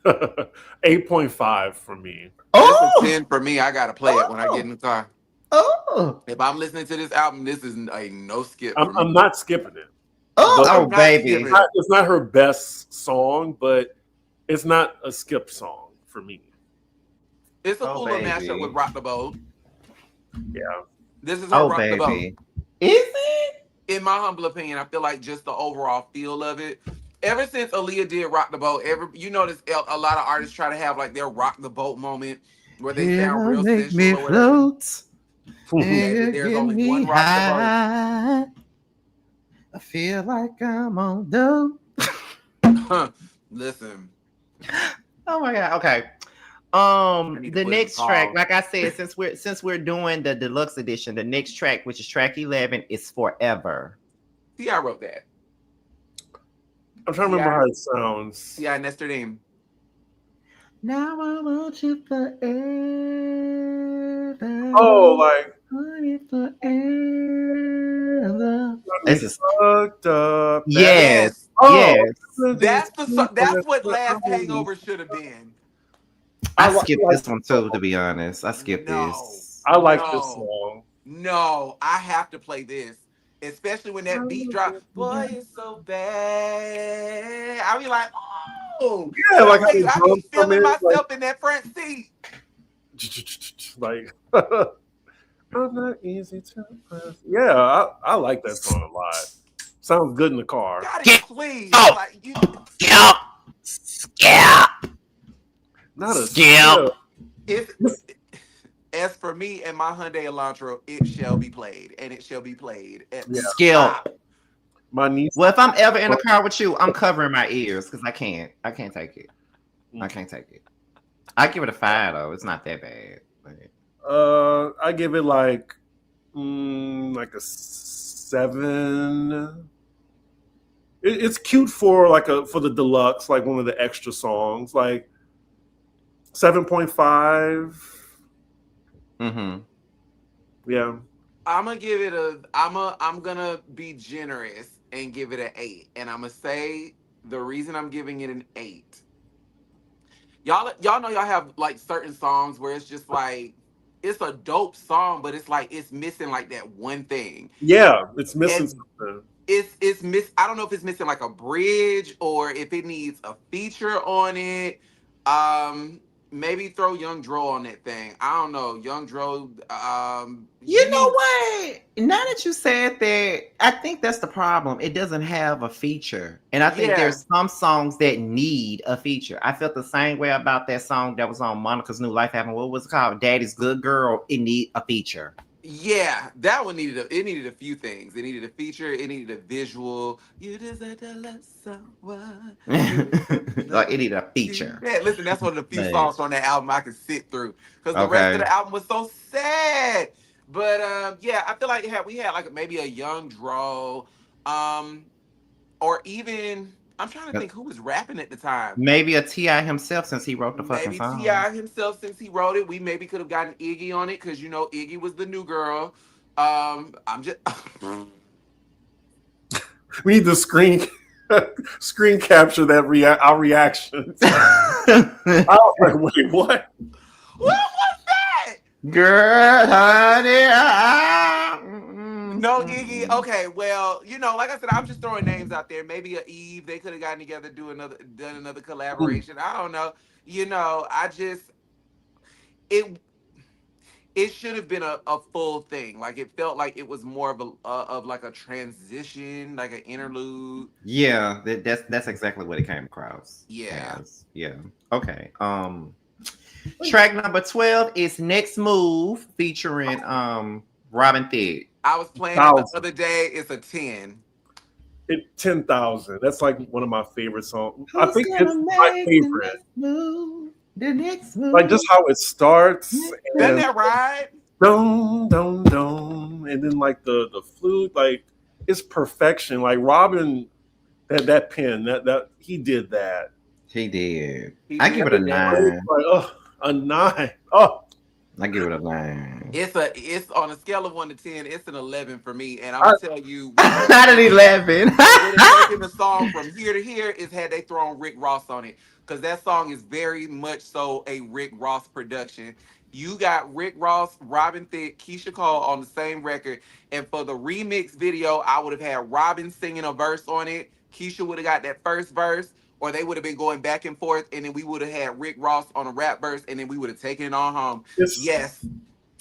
8.5 for me. It's a 10 for me. I gotta play it when I get in the car. Oh, If I'm listening to this album, this is a no skip. I'm not skipping it. oh, I'm not baby. skipping. It's not her best song, but it's not a skip song for me. It's a cool little baby. mashup with Rock the Boat. Yeah. This is her Oh, Rock the Boat. baby. Is it? In my humble opinion, I feel like just the overall feel of it. Ever since Aaliyah did Rock the Boat, you notice a lot of artists try to have like their Rock the Boat moment where they sound real make sensual me or whatever. float. Baby, there's only one Rock high. I feel like I'm on dope. the Boat. Listen. Oh my god. Okay. need to The put next it on track, pause. like I said, since we're doing the deluxe edition, the next track, which is track 11, is Forever. See, I wrote that. I'm trying to remember how it sounds. Yeah, Nestor Dean. Now I want you forever. Oh, like want you forever. This is fucked up. yes, Oh, yes. That's what Last Hangover should have been. I skipped this one too, to be honest. I skipped this. I like this song. No, I have to play this. Especially when that beat drop. Boy, it's so bad. I be like, oh. Yeah, like how I the be drums come feeling in, myself in that front seat. Like, I'm not easy to impress. Yeah, I like that song a lot. Sounds good in the car. Scotty, please. Oh. Like, you, Skip. Not a Skip. as for me and my Hyundai Elantra, it shall be played, and it shall be played. Skip. My niece. Well, if I'm ever in a car with you, I'm covering my ears because I can't take it. I can't take it. I give it a 5 though. It's not that bad. I give it like a 7. It's cute for for the deluxe, like one of the extra songs, like 7.5. Mm-hmm. Yeah. I'm gonna give it I'm gonna be generous and give it an 8. And I'm gonna say the reason I'm giving it an 8. Y'all know y'all have like certain songs where it's just like it's a dope song, but it's like it's missing like that one thing. Yeah, it's missing something. It's miss. I don't know if it's missing like a bridge or if it needs a feature on it. maybe throw Young Dro on that thing. I don't know. Young Dro, You know what? Now that you said that, I think that's the problem. It doesn't have a feature. And I think Yeah. there's some songs that need a feature. I felt the same way about that song that was on Monica's New Life Album. What was it called? Daddy's Good Girl. It need a feature. Yeah, that one needed a few things. It needed a feature, it needed a visual. You deserve to love someone. Like it needed a feature. Yeah, listen, that's one of the few But, songs on that album I could sit through. Because the rest of okay. the album was so sad. But yeah, I feel like we had like maybe a Young Dro, or even I'm trying to think who was rapping at the time. Maybe a T.I. himself since he wrote the fucking Maybe song. T.I. himself since he wrote it. We maybe could have gotten Iggy on it because you know Iggy was the new girl. I'm just We need to screen capture that our reactions. I was like, wait, what? what was that? Girl, honey. No Iggy. Okay, well, you know, like I said, I'm just throwing names out there. Maybe a Eve. They could have gotten together, done another collaboration. I don't know. You know, it should have been a full thing. Like it felt like it was more of like a transition, like an interlude. Yeah, that's exactly what it came across. Yeah. As. Yeah. Okay. Track number 12 is Next Move featuring Robin Thicke. I was playing it the other day. It's a 10. 10,000. That's like one of my favorite songs. Who's I think it's my favorite. The next move. Like just how it starts. Isn't that right? Dum dum dum, and then like the flute, like it's perfection. Like Robin, that pen, that he did that. He did. I give it a 9. Like, oh, a 9. Oh, I give it a 9. It's on a scale of 1 to 10. It's an 11 for me, and I'm gonna tell you, not an 11. taking the song from here to here is had they thrown Rick Ross on it, because that song is very much so a Rick Ross production. You got Rick Ross, Robin Thicke, Keyshia Cole on the same record, and for the remix video, I would have had Robin singing a verse on it. Keyshia would have got that first verse, or they would have been going back and forth, and then we would have had Rick Ross on a rap verse, and then we would have taken it on home. Yes,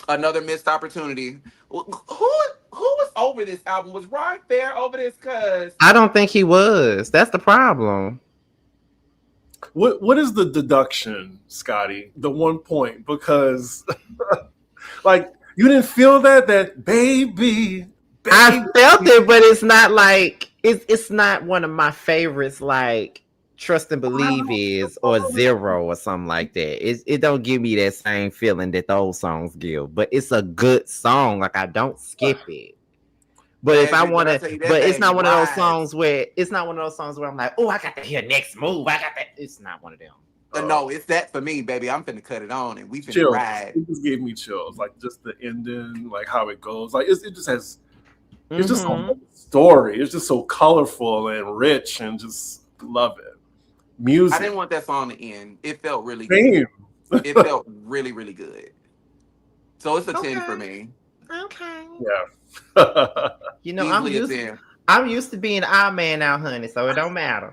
another missed opportunity. Who was over this album? Was Ron Fair over this? Cause I don't think he was. That's the problem. what is the deduction, Scotty? The 1 point, because like you didn't feel that baby. I felt it, but it's not like it's not one of my favorites. Like Trust and Believe is or Zero or something like that. It don't give me that same feeling that those songs give. But it's a good song. Like I don't skip it. But if I want to, but it's not one of those songs where I'm like, oh, I got to hear Next Move. I got that. It's not one of them. No, it's that for me, baby. I'm finna cut it on and we finna ride. It just gave me chills, like just the ending, like how it goes. Like it just has. It's just a story. It's just so colorful and rich, and just love it. Music. I didn't want that song to end. It felt really good. It felt really, really good. So it's a 10 for me. Okay. Yeah. You know, I'm used to being our man now, honey, so it don't matter.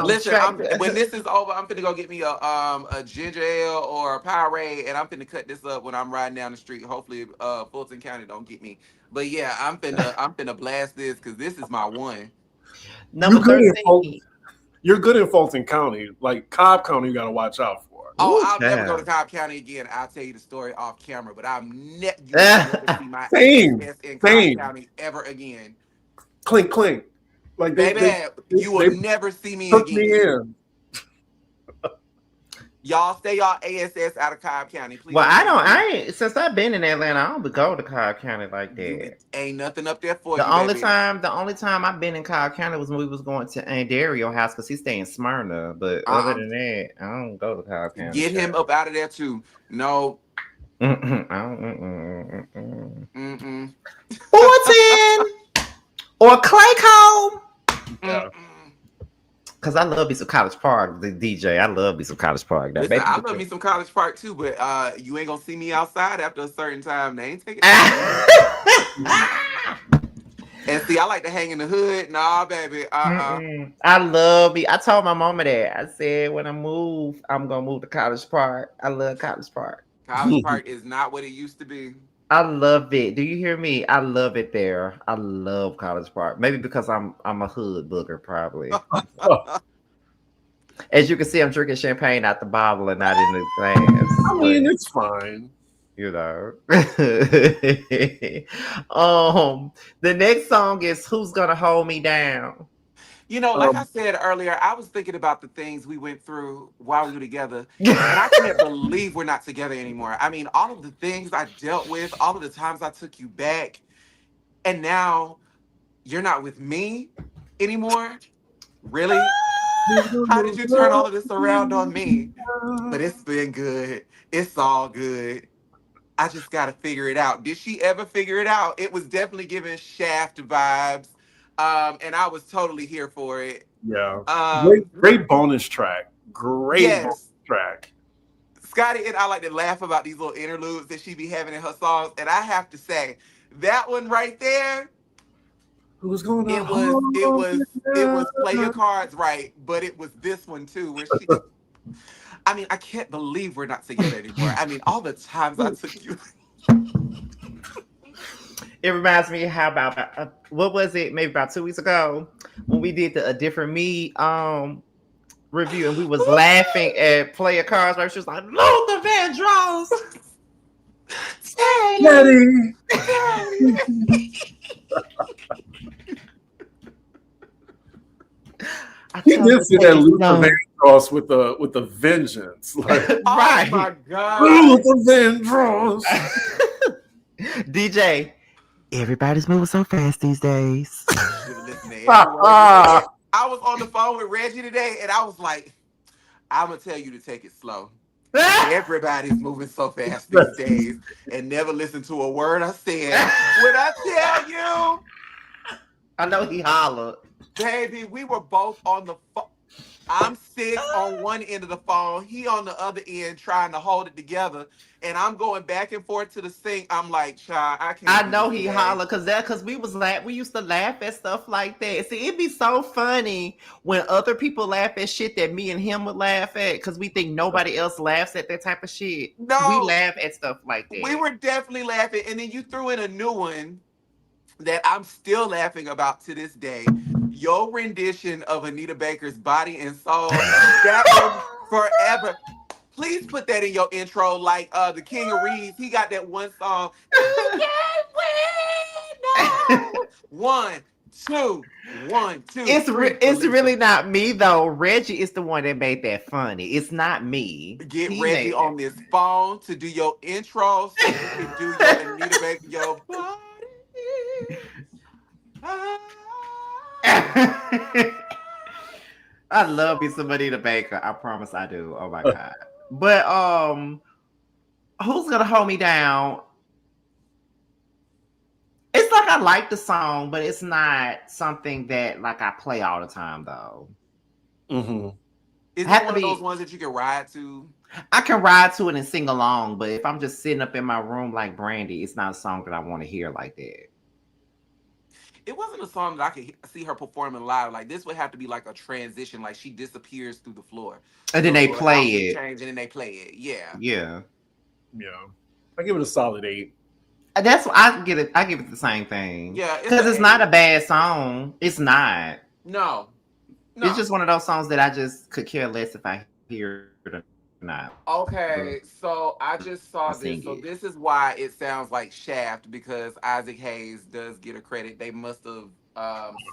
Listen, when this is over, I'm finna go get me a ginger ale or a Powerade, and I'm finna cut this up when I'm riding down the street. Hopefully, Fulton County don't get me. But yeah, I'm finna blast this because this is my one. Number 13. You're good in Fulton County. Like Cobb County, you got to watch out for. Oh, I'll never go to Cobb County again. I'll tell you the story off camera, but I'm never see my ass in Cobb County ever again. Clink, clink. Like baby, you will never see me again. Me in. Y'all stay y'all ASS out of Cobb County, please. Well, I ain't since I've been in Atlanta, I don't go to Cobb County like that. Ain't nothing up there for you. The only baby. time I've been in Cobb County was when we was going to Aunt Dario house because he stay in Smyrna. But other than that, I don't go to Cobb County. Get him up out of there too. No. 14 or Clayco. Yeah. Cause I love me some College Park, the DJ. I love me some College Park. Listen, I love me some College Park too, but you ain't gonna see me outside after a certain time. They ain't taking. And See, I like to hang in the hood. Nah, baby. I love me. I told my mama that. I said when I move, I'm gonna move to College Park. I love College Park. College Park is not what it used to be. I love it. Do you hear me? I love it there. I love College Park. Maybe because I'm a hood booger, probably. As you can see, I'm drinking champagne out the bottle and not in the glass. I mean, but, it's fine. you know. The next song is "Who's Gonna Hold Me Down." You know, like I said earlier, I was thinking about the things we went through while we were together, and I can't believe we're not together anymore. I mean, all of the things I dealt with, all of the times I took you back, and now you're not with me anymore. Really? How did you turn all of this around on me? But it's been good. It's all good. I just got to figure it out. Did she ever figure it out? It was definitely giving Shaft vibes. And I was totally here for it. Yeah. Um, Great bonus track. Great bonus yes. track. Scotty and I like to laugh about these little interludes that she be having in her songs. And I have to say, that one right there, Who's going to it was play your cards right, but it was this one too, where she I mean, I can't believe we're not together anymore. I mean, all the times I took you. It reminds me how about what was it? Maybe about 2 weeks ago when we did the A Different Me review, and we was laughing at Player Cards. Right? She was like, "Luther Vandross, Daddy. He did see that Luther Vandross with a vengeance. Like, right. Oh my God. Luther Vandross. DJ, everybody's moving so fast these days. I was on the phone with Reggie today, and I was like, I'm going to tell you to take it slow. Everybody's moving so fast these days, and never listen to a word I said. When I tell you, I know he hollered. Baby, we were both on the phone. I'm sick on one end of the phone. He on the other end trying to hold it together. And I'm going back and forth to the sink. I'm like, child, I can't. I know he hollered because we used to laugh at stuff like that. See, it'd be so funny when other people laugh at shit that me and him would laugh at because we think nobody else laughs at that type of shit. No, we laugh at stuff like that. We were definitely laughing. And then you threw in a new one that I'm still laughing about to this day. Your rendition of Anita Baker's Body and Soul. That was forever. Please put that in your intro, like the King of Reeds. He got that one song. No. 1, 2, 1, 2. It's really not me though. Reggie is the one that made that funny. It's not me. Get Reggie on this phone to do your intro so you can do your Anita Baker, your body. I love me some Anita Baker. I promise I do. Oh my God. But Who's Gonna Hold Me Down? It's like I like the song, but it's not something that like I play all the time though. Mm-hmm. Is it one of those ones that you can ride to? I can ride to it and sing along, but if I'm just sitting up in my room like Brandy, it's not a song that I want to hear like that. It wasn't a song that I could see her performing live. Like this would have to be like a transition, like she disappears through the floor, and then they play it, change, and then they play it. Yeah. I give it a solid 8. That's what I get it. I give it the same thing. Yeah, because it's not a bad song. It's not. No, it's just one of those songs that I just could care less if I hear it or not. Okay, so I just saw this. So this is why it sounds like Shaft, because Isaac Hayes does get a credit. They must have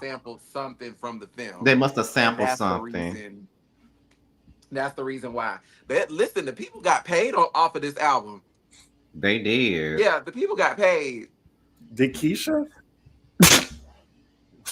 sampled something from the film. They must have sampled something. That's the reason why. But listen, the people got paid off of this album. They did. Yeah, the people got paid. Did Keyshia?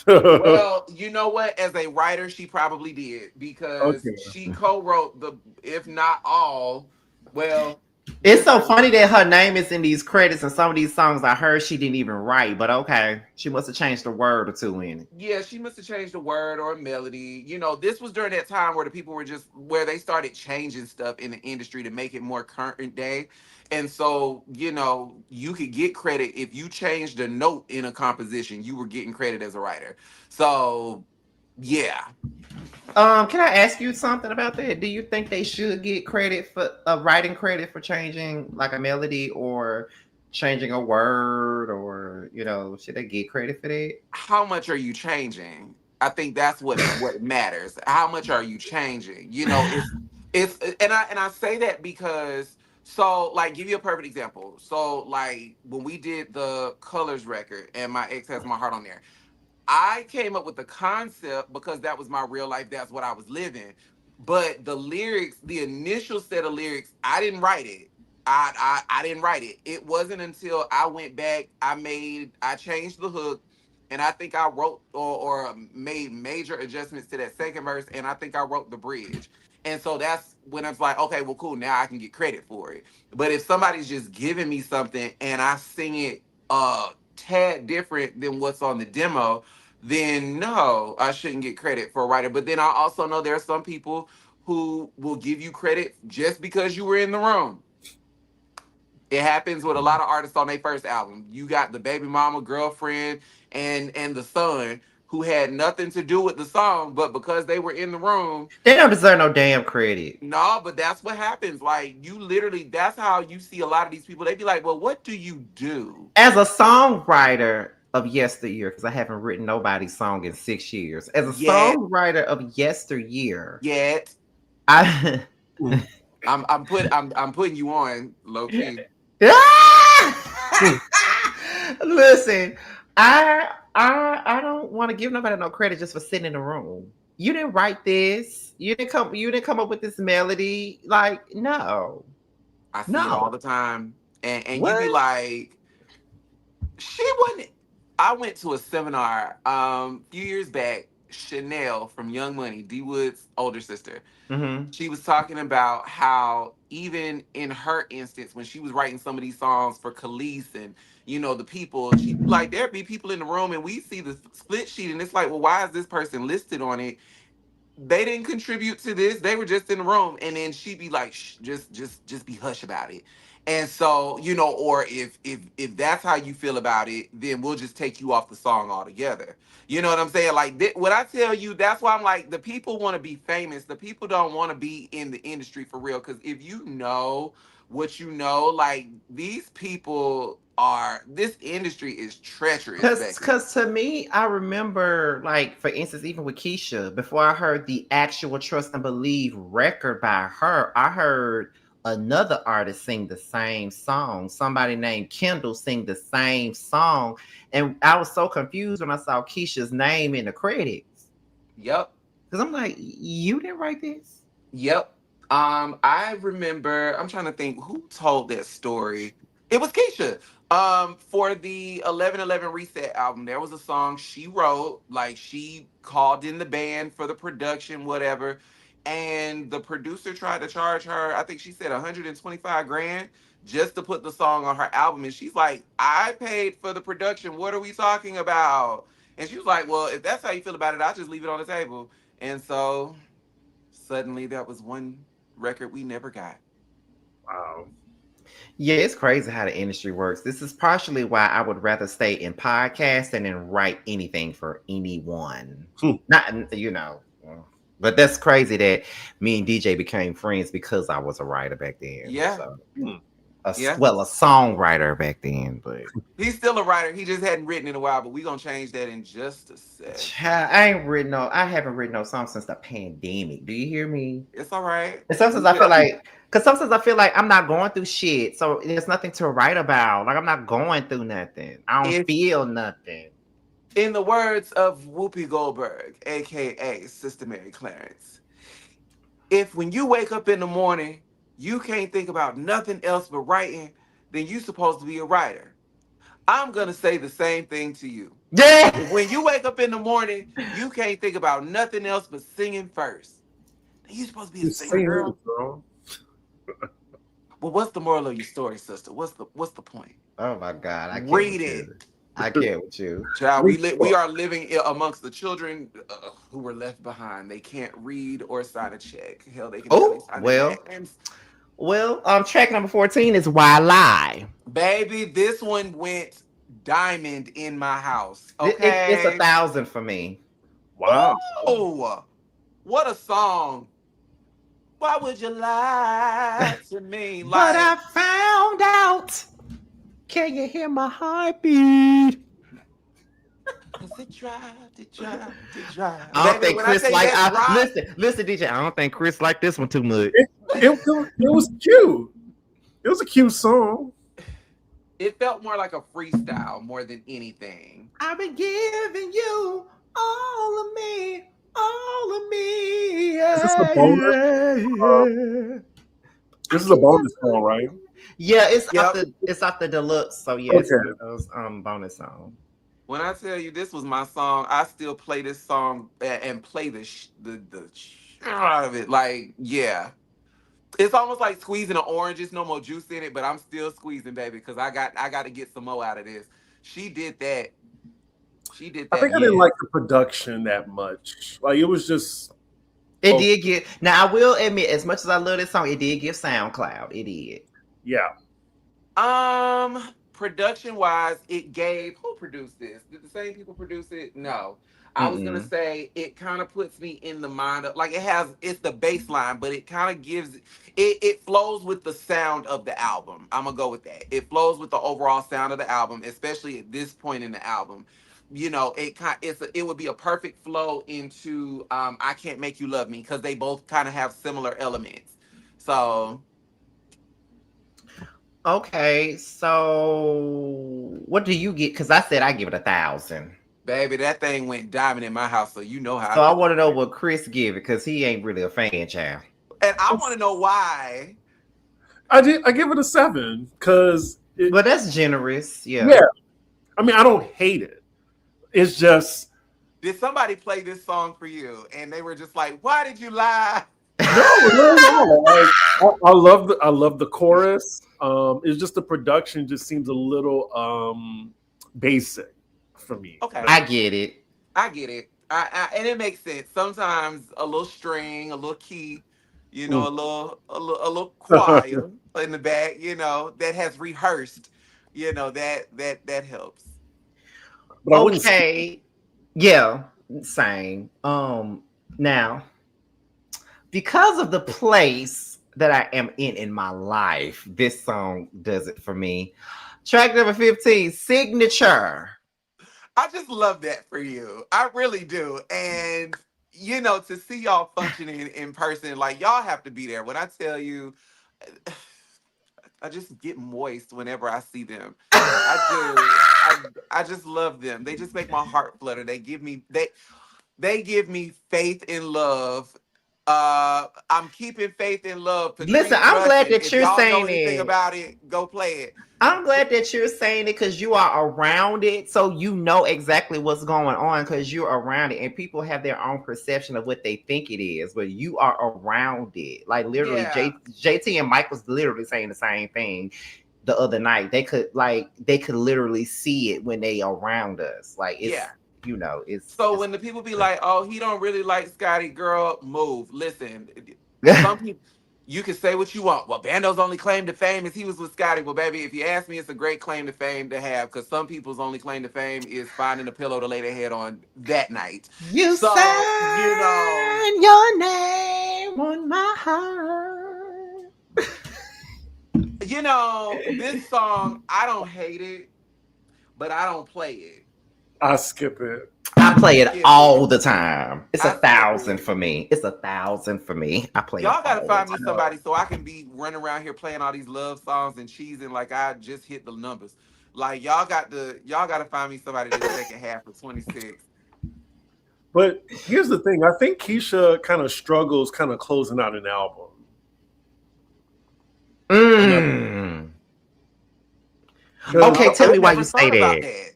Well, you know what? As a writer, she probably did because she co-wrote if not all, well, It's This so girl, funny that her name is in these credits, and some of these songs I heard she didn't even write. But okay, she must have changed a word or two in it. yeah, she must have changed a word or a melody. You know, this was during that time where the people were just where they started changing stuff in the industry to make it more current day. And so, you know, you could get credit if you changed a note in a composition, you were getting credit as a writer. So, yeah. Can I ask you something about that? Do you think they should get credit for writing credit for changing like a melody or changing a word, or should they get credit for that? How much are you changing? I think that's what matters. How much are you changing? You know, it's and I say that because so like give you a perfect example. So like when we did the Colors record and my ex has my heart on there, I came up with the concept because that was my real life. That's what I was living. But the lyrics, the initial set of lyrics, I didn't write it. I didn't write it. It wasn't until I went back, I changed the hook, and I think I wrote or made major adjustments to that second verse, and I think I wrote the bridge. And so that's when I was like, okay, well, cool. Now I can get credit for it. But if somebody's just giving me something and I sing it tad different than what's on the demo, then no, I shouldn't get credit for a writer. But then I also know there are some people who will give you credit just because you were in the room. It happens with a lot of artists on their first album. You got the baby mama, girlfriend, and the son who had nothing to do with the song, but because they were in the room, They don't deserve no damn credit. no, but that's what happens. Like you literally, that's how you see a lot of these people. They be like, "Well, what do you do?" As a songwriter of yesteryear, because I haven't written nobody's song in 6 years. As a Yet, songwriter of yesteryear, yet, I I'm putting you on low key. listen. I don't want to give nobody no credit just for sitting in the room. You didn't write this. You didn't come up with this melody. Like, no. I see it all No. the time, and you be What? like, she wasn't. I went to a seminar a few years back. Chanel from Young Money, D Wood's older sister. Mm-hmm. She was talking about how even in her instance, when she was writing some of these songs for Khalees and the people, she like there'd be people in the room and we see the split sheet and it's like, well, why is this person listed on it? They didn't contribute to this. They were just in the room, and then she'd be like, Shh, just be hush about it. And so, or if that's how you feel about it, then we'll just take you off the song altogether. You know what I'm saying? Like what I tell you, that's why I'm like, the people want to be famous. The people don't want to be in the industry for real. Because if you know what you know, like these people are. This industry is treacherous, Cause, Becky. cause to me, I remember, like, for instance, even with Keyshia, before I heard the actual Trust and Believe record by her, I heard another artist sing the same song. Somebody named Kendall sing the same song. And I was so confused when I saw Keisha's name in the credits. Yep. Because I'm like, you didn't write this? Yep. I remember. I'm trying to think who told that story. It was Keisha. For the 11:11 Reset album, there was a song she wrote. Like she called in the band for the production, whatever. And the producer tried to charge her. I think she said 125 grand just to put the song on her album. And she's like, "I paid for the production. What are we talking about?" And she was like, "Well, if that's how you feel about it, I'll just leave it on the table." And so suddenly that was one record we never got. Wow. Yeah, it's crazy how the industry works. This is partially why I would rather stay in podcasting than write anything for anyone. Not, but that's crazy that me and DJ became friends because I was a writer back then. Yeah. So, Hmm. a Yeah. songwriter back then. But He's still a writer. He just hadn't written in a while, but we're gonna change that in just a sec. child, I haven't written no song since the pandemic. Do you hear me? It's all right. And sometimes I feel like, because sometimes I feel like I'm not going through shit, so there's nothing to write about. Like I'm not going through nothing. I don't If feel nothing. in the words of Whoopi Goldberg, aka Sister Mary Clarence, if when you wake up in the morning, you can't think about nothing else but writing, then you're supposed to be a writer. I'm gonna say the same thing to you. Yeah. When you wake up in the morning, you can't think about nothing else but singing first. Then you're supposed to be a You singer, sing girl. it, girl. Well, what's the moral of your story, sister? What's the point? Oh my God, I can't Read with it. you. I can't with you. Child, we are living amongst the children who were left behind. They can't read or sign a check. Hell, they can barely Oh sign their well, names. track number 14 is Why Lie. Baby, this one went diamond in my house. It's a Okay. thousand for me. Wow. Oh, what a song. Why would you lie to me? But I Like, found out. Can you hear my heartbeat? cause it drive, it drive, it drive. I don't Baby, think when I Chris tell you like. that drop, Listen, DJ. I don't think Chris liked this one too much. It was cute. It was a cute song. it felt more like a freestyle more than anything. I've been giving you all of me, all of me. Is this a Yeah, bonus? yeah, yeah. This is a bonus song, right? Yeah, Yep. it's off the deluxe. So yeah, it's Okay. one of those bonus songs. When I tell you this was my song, I still play this song and play the shit out of it. Like, yeah. It's almost like squeezing an orange. There's no more juice in it, but I'm still squeezing, baby, because I got to get some more out of this. She did that. She did I that. think I didn't like the production that much. Like it was just It oh, did get. Now I will admit, as much as I love this song, it did give SoundCloud. It did. yeah. Production wise, it gave. Who produced this? Did the same people produce it? No. I was gonna Mm-mm. say it kind of puts me in the mind of like it's the bass line, but it kind of gives it flows with the sound of the album. I'm gonna go with that. It flows with the overall sound of the album, especially at this point in the album. You know, it would be a perfect flow into I Can't Make You Love Me because they both kind of have similar elements. So Okay, so what do you get? Because I said I give it 1,000. baby, that thing went diamond in my house, so you know how I So I feel want to know about it. what Chris give it because he ain't really a fan, child. And I want to know why. I give it a 7 because But that's generous. Yeah. yeah. I mean, I don't hate it. It's just Did somebody play this song for you and they were just like, why did you lie? no. Like I love the chorus. It's just the production just seems a little basic for me. Okay, I get it. I get it. And it makes sense. Sometimes a little string, a little key, you know, Mm. a little choir in the back, you know, that has rehearsed, you know, that helps. But I wouldn't. Okay. Yeah. Same. Now, because of the place that I am in my life, this song does it for me. Track number 15, Signature. I just love that for you. I really do. And you know, to see y'all functioning in person, like y'all have to be there. When I tell you, I just get moist whenever I see them. I do. I just love them. They just make my heart flutter. They give me faith in love. I'm keeping faith in love. Listen, Patrice I'm glad Rushen. that If you're y'all know saying anything it. about it, go play it. I'm glad that you're saying it because you are around it. So you know exactly what's going on because you're around it. And people have their own perception of what they think it is, but you are around it. Like literally, Yeah. JT and Mike was literally saying the same thing the other night. They could literally see it when they around us. Like it's Yeah. So it's when the people be like, "Oh, he don't really like Scotty," girl, move. Listen, some people, you can say what you want. Well, Bando's only claim to fame is he was with Scotty. Well, baby, if you ask me, it's a great claim to fame to have because some people's only claim to fame is finding a pillow to lay their head on that night. you So you know, sign your name on my heart. this song, I don't hate it, but I don't play it. I skip it. I play I it skip all it. the time. It's I skip 1,000 it. for me. It's 1,000 for me. I play it Y'all gotta all find the me time. somebody so I can be running around here playing all these love songs and cheesing like I just hit the numbers. Like y'all gotta find me somebody this second half of 26. But here's the thing. I think Keyshia kind of struggles kind of closing out an album. Mm. 'Cause, Okay, tell I me why never you say thought about that. that.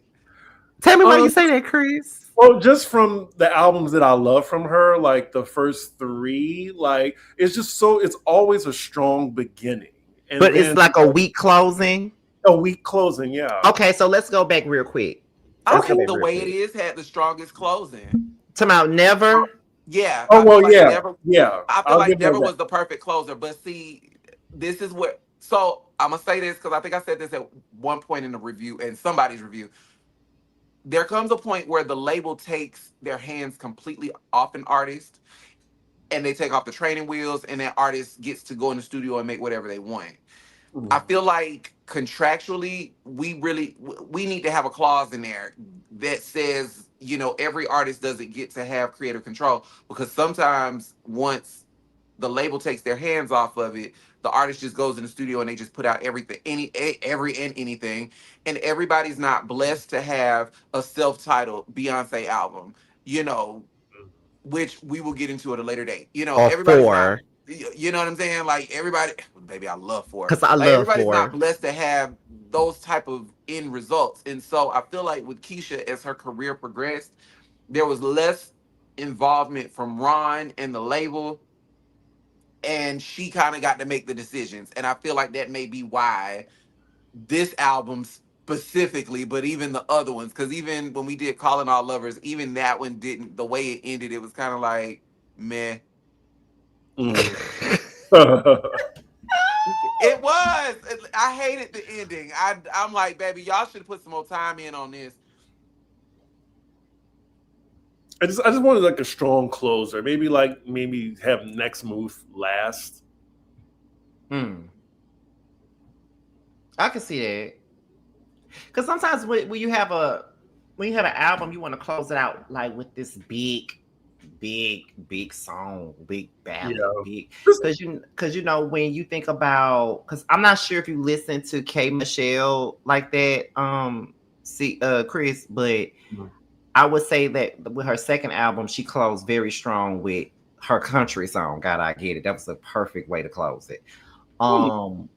Tell me why you um, say that, Chris. well, just from the albums that I love from her, like the first 3, like it's always a strong beginning. and But it's then like a week closing. a week closing. Yeah. Okay, so let's go back real quick. I Let's go think back The real Way It quick. Is had the strongest closing. Talking about Never. Yeah, Oh I feel well, like yeah, Never. yeah. I feel I'll like give her Never that. was the perfect closer. But see, this is what. So I'm gonna say this because I think I said this at one point in the review, in somebody's review. There comes a point where the label takes their hands completely off an artist, and they take off the training wheels, and that artist gets to go in the studio and make whatever they want. I Mhm. feel like contractually, we need to have a clause in there that says, every artist doesn't get to have creative control, because sometimes once the label takes their hands off of it, the artist just goes in the studio and they just put out everything, every and anything, and everybody's not blessed to have a self-titled Beyonce album, you know, which we will get into at a later date. Or Everybody's not. Four. You know what I'm saying? Like everybody, baby, I love for Because I like love everybody's not Four. blessed to have those type of end results, and so I feel like with Keyshia, as her career progressed, there was less involvement from Ron and the label, and she kind of got to make the decisions. And I feel like that may be why this album specifically, but even the other ones, because even when we did Calling All Lovers, even that one didn't. The way it ended, it was kind of like meh. Mhm. It was. I hated the ending. I'm like, baby, y'all should have put some more time in on this. I just wanted like a strong closer. Maybe have next move last. Hmm. I can see that. Because sometimes when you have an album, you want to close it out like with this big song, big ballad, Yeah. big. Because when you think about, because I'm not sure if you listen to K Michelle like that, see Chris, but I would say that with her second album, she closed very strong with her country song. God, I get it. That was the perfect way to close it. Hmm. Um,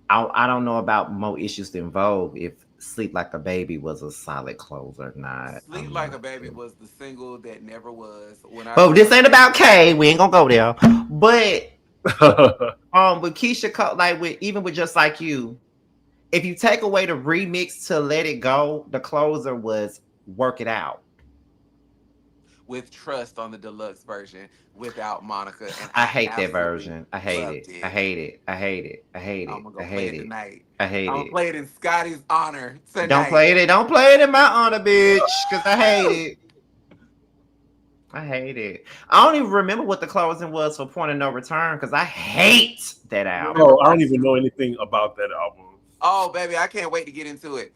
I don't know about Mo Issues Than Vogue if Sleep Like a Baby was a solid closer or not. Sleep I'm Like a not Baby sure. was the single that never was. When I But say this ain't about K. We ain't gonna go there. But with Keisha like with even with Just Like You, if you take away the remix to Let It Go, the closer was Work It Out. with Trust on the deluxe version without Monica, and I I hate that absolutely version. I hate loved it. I it. hate it. I hate it. I hate I'm it. gonna I go play hate it it. tonight. I hate I'm gonna it. play it in Scotty's honor Don't tonight. play it. Don't play it in my honor, bitch. Cause I hate it. I hate it. I don't even remember what the closing was for Point of No Return because I hate that Remember album. Oh, I don't part even two? know anything about that album. Oh, baby, I can't wait to get into it.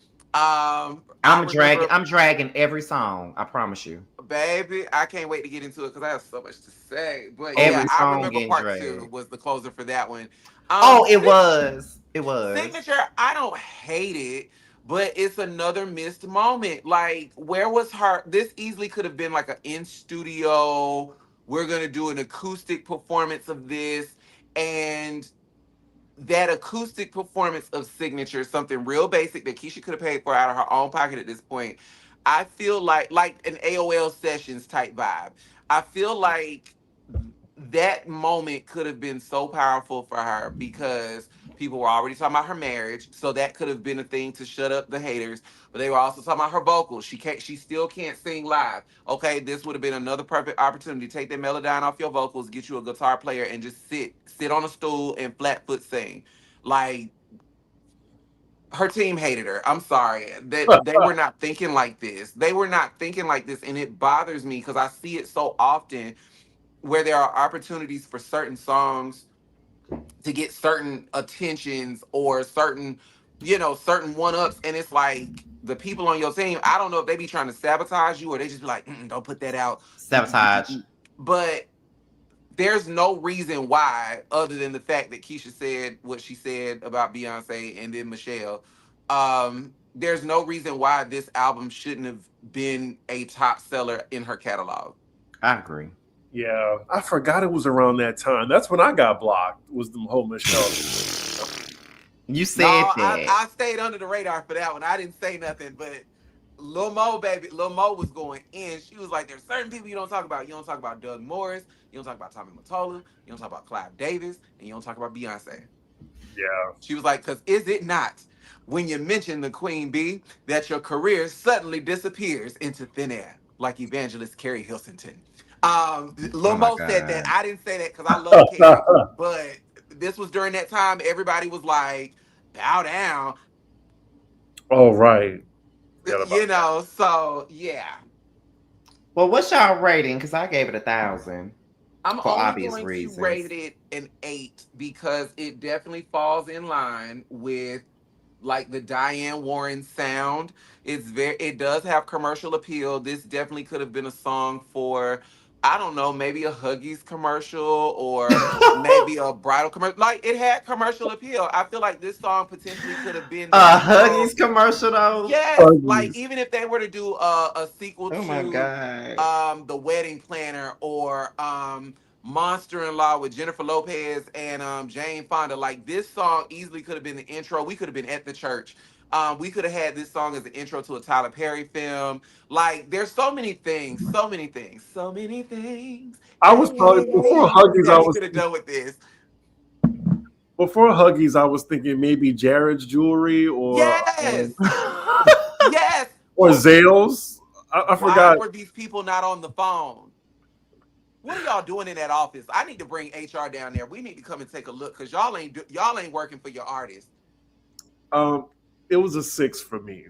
I remember, I'm dragging every song. I promise you. baby, I can't wait to get into it because I have so much to say. But yeah, Every Oh, I song remember getting part two dragged. was the closer for that one. Oh, it Sig- was. It was. Signature, I don't hate it, but it's another missed moment. Like, where was her? This easily could have been like an in studio. We're gonna do an acoustic performance of this, and that acoustic performance of Signature, something real basic that Keisha could have paid for out of her own pocket at this point. I feel like an AOL sessions type vibe. I feel like that moment could have been so powerful for her because people were already talking about her marriage, so that could have been a thing to shut up the haters. But they were also talking about her vocals. She still can't sing live. Okay, this would have been another perfect opportunity. Take that melodyne off your vocals, get you a guitar player, and just sit on a stool and flat foot sing. Like, her team hated her. I'm sorry that they were not thinking like this. They were not thinking like this, and it bothers me because I see it so often where there are opportunities for certain songs to get certain attentions or certain one-ups, and it's like the people on your team, I don't know if they be trying to sabotage you or they just be like, don't put that out. Sabotage. But there's no reason why, other than the fact that Keisha said what she said about Beyonce and then Michelle. There's no reason why this album shouldn't have been a top seller in her catalog. I agree. yeah. I forgot it was around that time. That's when I got blocked. Was the whole Michelle. You No, said that. I stayed under the radar for that one. I didn't say nothing, but Lil Mo, baby, Lil Mo was going in. She was like, "There's certain people you don't talk about. You don't talk about Doug Morris. You don't talk about Tommy Mottola. You don't talk about Clive Davis, and you don't talk about Beyonce." Yeah. She was like, because is it not when you mention the queen bee that your career suddenly disappears into thin air, like evangelist Carrie Hilsonton? Oh Lil my Mo said that. God. I didn't say that because I love Carrie, but this was during that time. Everybody was like, bow down, Oh, right. Forgot about that. So yeah. Well, what's y'all rating? Because I gave it 1,000 I'm for only obvious going to rate reasons. it an 8 because it definitely falls in line with like the Diane Warren sound. It does have commercial appeal. This definitely could have been a song for, I don't know, maybe a Huggies commercial or maybe a bridal commercial. Like it had commercial appeal. I feel like this song potentially could have been the intro. Huggies commercial though. Yes, like Huggies. even if they were to do a sequel Oh my to God. The Wedding Planner or Monster in Law with Jennifer Lopez and Jane Fonda, like this song easily could have been the intro. We could have been at the church. We could have had this song as the intro to a Tyler Perry film. Like there's so many things, so many things, so many things. I was probably That he could have done with this. before Huggies. I was thinking maybe Jared's Jewelry Yes, yes. or Zales. I Why forgot. were these people not on the phone? What are y'all doing in that office? I need to bring HR down there. We need to come and take a look because y'all ain't working for your artists. Um, it was a 6 for me.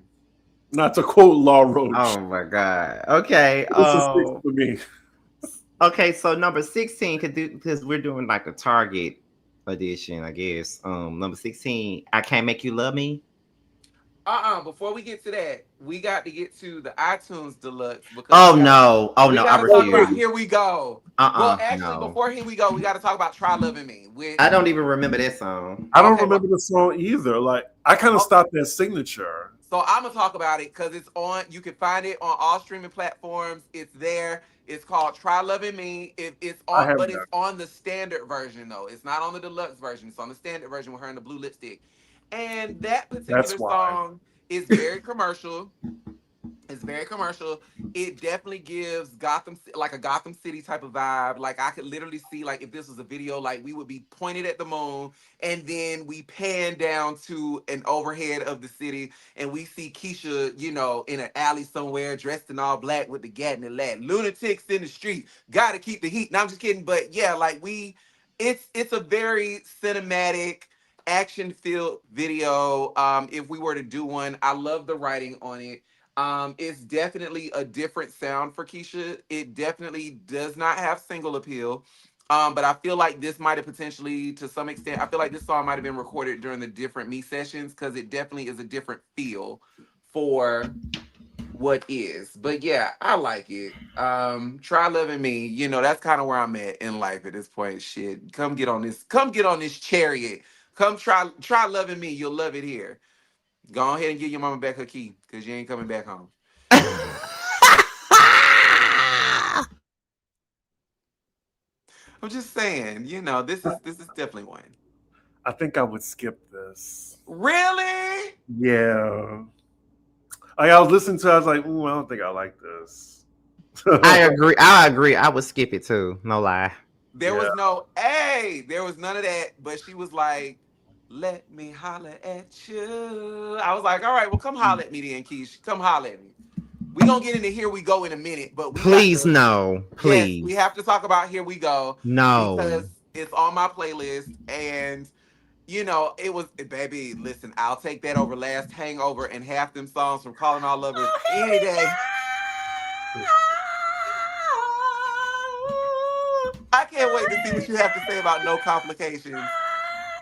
Not to quote Law Roach. Oh my God. Okay. It was a 6 for me. Okay. So number 16 could do because we're doing like a Target edition, I guess. Number 16, I Can't Make You Love Me. Before we get to that, we got to get to the iTunes Deluxe because Oh no. Oh we no. I got to talk about refuse. Here We Go. Well, actually, No. before Here We Go, we got to talk about Try Loving Me. I don't even remember that song. I don't Okay, well, remember the song either. Like I kind of stopped at Signature. so I'm gonna talk about it because it's on. You can find it on all streaming platforms. It's there. It's called Try Loving Me. It's I on, have but that. it's on the standard version though. It's not on the deluxe version. It's on the standard version with her in the blue lipstick. And that That's particular why. song is very commercial. It's very commercial. It definitely gives like a Gotham City type of vibe. Like I could literally see like if this was a video, like we would be pointed at the moon and then we pan down to an overhead of the city and we see Keyshia, in an alley somewhere dressed in all black with the gat and the lad. Lunatics in the street. Gotta keep the heat. No, I'm just kidding. But yeah, like it's a very cinematic action filled video. If we were to do one, I love the writing on it. It's definitely a different sound for Keyshia. It definitely does not have single appeal. But I feel like this might have potentially, to some extent, I feel like this song might have been recorded during the different me sessions because it definitely is a different feel for what is. But yeah, I like it. Try Loving Me. That's kind of where I'm at in life at this point. Shit. Come get on this chariot. Come try loving me. You'll love it here. Go ahead and give your mama back her key because you ain't coming back home. I'm just saying, this is definitely one. I think I would skip this. Really? Yeah. Like, I was listening to it, I was like, ooh, I don't think I like this. I agree. I agree. I would skip it too. No lie. There was none of that, but she was like, let me holler at you. I was like, all right, well, come holler at me then, Keish. Come holler at me. We're gonna get into Here We Go in a minute, but Please no. Yes, Please. we have to talk about Here We Go. No. Because it's on my playlist and it was, baby, listen, I'll take that over Last Hangover and half them songs from Calling All Lovers any day. I can't wait to see what you have to say about No Complications.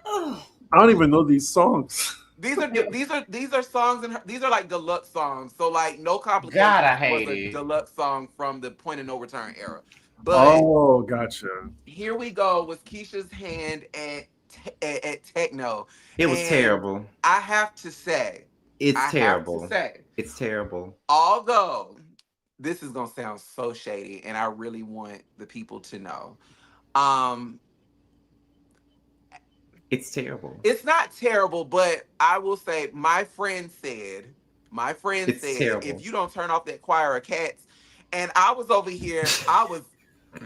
I don't even know these songs. These are songs and these are like deluxe songs. So like No Complications God, I was hate a it. deluxe song from the Point of No Return era. But Oh, gotcha. Here We Go was Keisha's hand at techno. It was And terrible. I have to say, It's terrible. It's terrible. although this is gonna sound so shady, and I really want the people to know, It's terrible. it's not terrible, but I will say my friend said, It's terrible. if you don't turn off that choir of cats, and I was over here, I was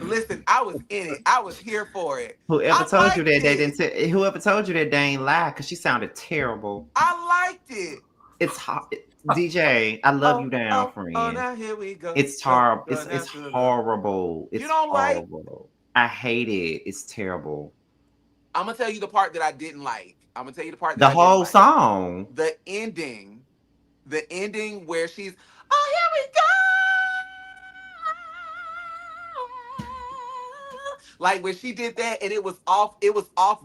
Listen, I was in it. I was here for it. Whoever I told you liked that they it. didn't. Whoever told you that they ain't lie, because she sounded terrible. I liked it. It's hot. DJ, I love you down, Oh, friend. now here we go. It's Go, horrible. go It's down to the love. horrible. You It's don't like? horrible. I hate it. It's terrible. I'm gonna tell you the part that I didn't like. I'm gonna tell you the part that The I didn't whole like. song. The ending. The ending where she's, oh, here we go. Like when she did that and it was off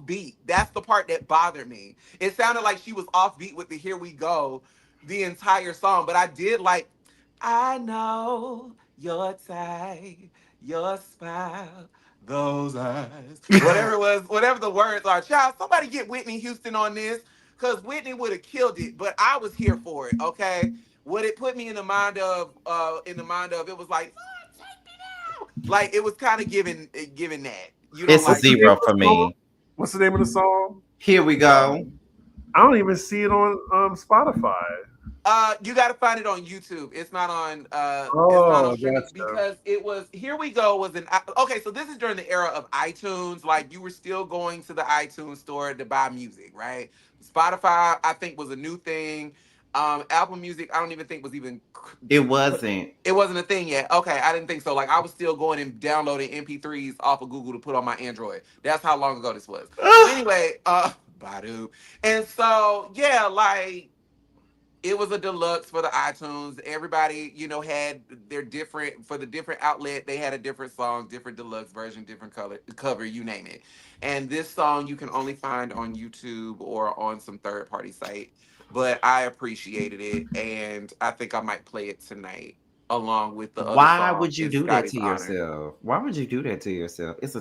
beat. That's the part that bothered me. It sounded like she was off beat with the here we go the entire song. But I did like, I know your type, your smile, those eyes. Whatever it was, whatever the words are. Child, somebody get Whitney Houston on this. Because Whitney would have killed it, but I was here for it, okay? What it put me in the mind of, it was like, "Lord, take me now." Like it was kind of giving that. You don't It's a like it? zero for me. What's the name of the song? Here we go. I don't even see it on Spotify. You got to find it on YouTube. It's not on. It's not Oh, on streaming gotcha. because it was. Here we go. Was an okay. So this is during the era of iTunes. Like you were still going to the iTunes store to buy music, right? Spotify, I think, was a new thing. Apple Music, I don't even think was even. It wasn't. It wasn't a thing yet. Okay, I didn't think so. Like I was still going and downloading MP3s off of Google to put on my Android. That's how long ago this was. Anyway, Badu. And so yeah, like it was a deluxe for the iTunes. Everybody, had their different for the different outlet. They had a different song, different deluxe version, different color cover, you name it. And this song you can only find on YouTube or on some third party site. But I appreciated it, and I think I might play it tonight along with the other Why song would you in do that Scotty's to honor. yourself? Why would you do that to yourself? This is a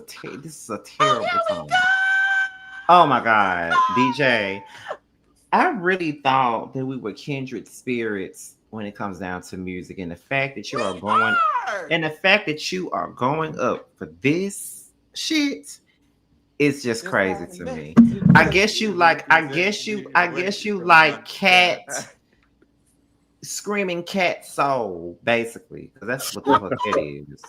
Oh, terrible here we song. go. Oh my God, DJ. I really thought that we were kindred spirits when it comes down to music, and the fact that you are going, and the fact that you are going up for this shit is just crazy to me. I guess you like cat screaming cat soul, basically, because that's what the fuck it is.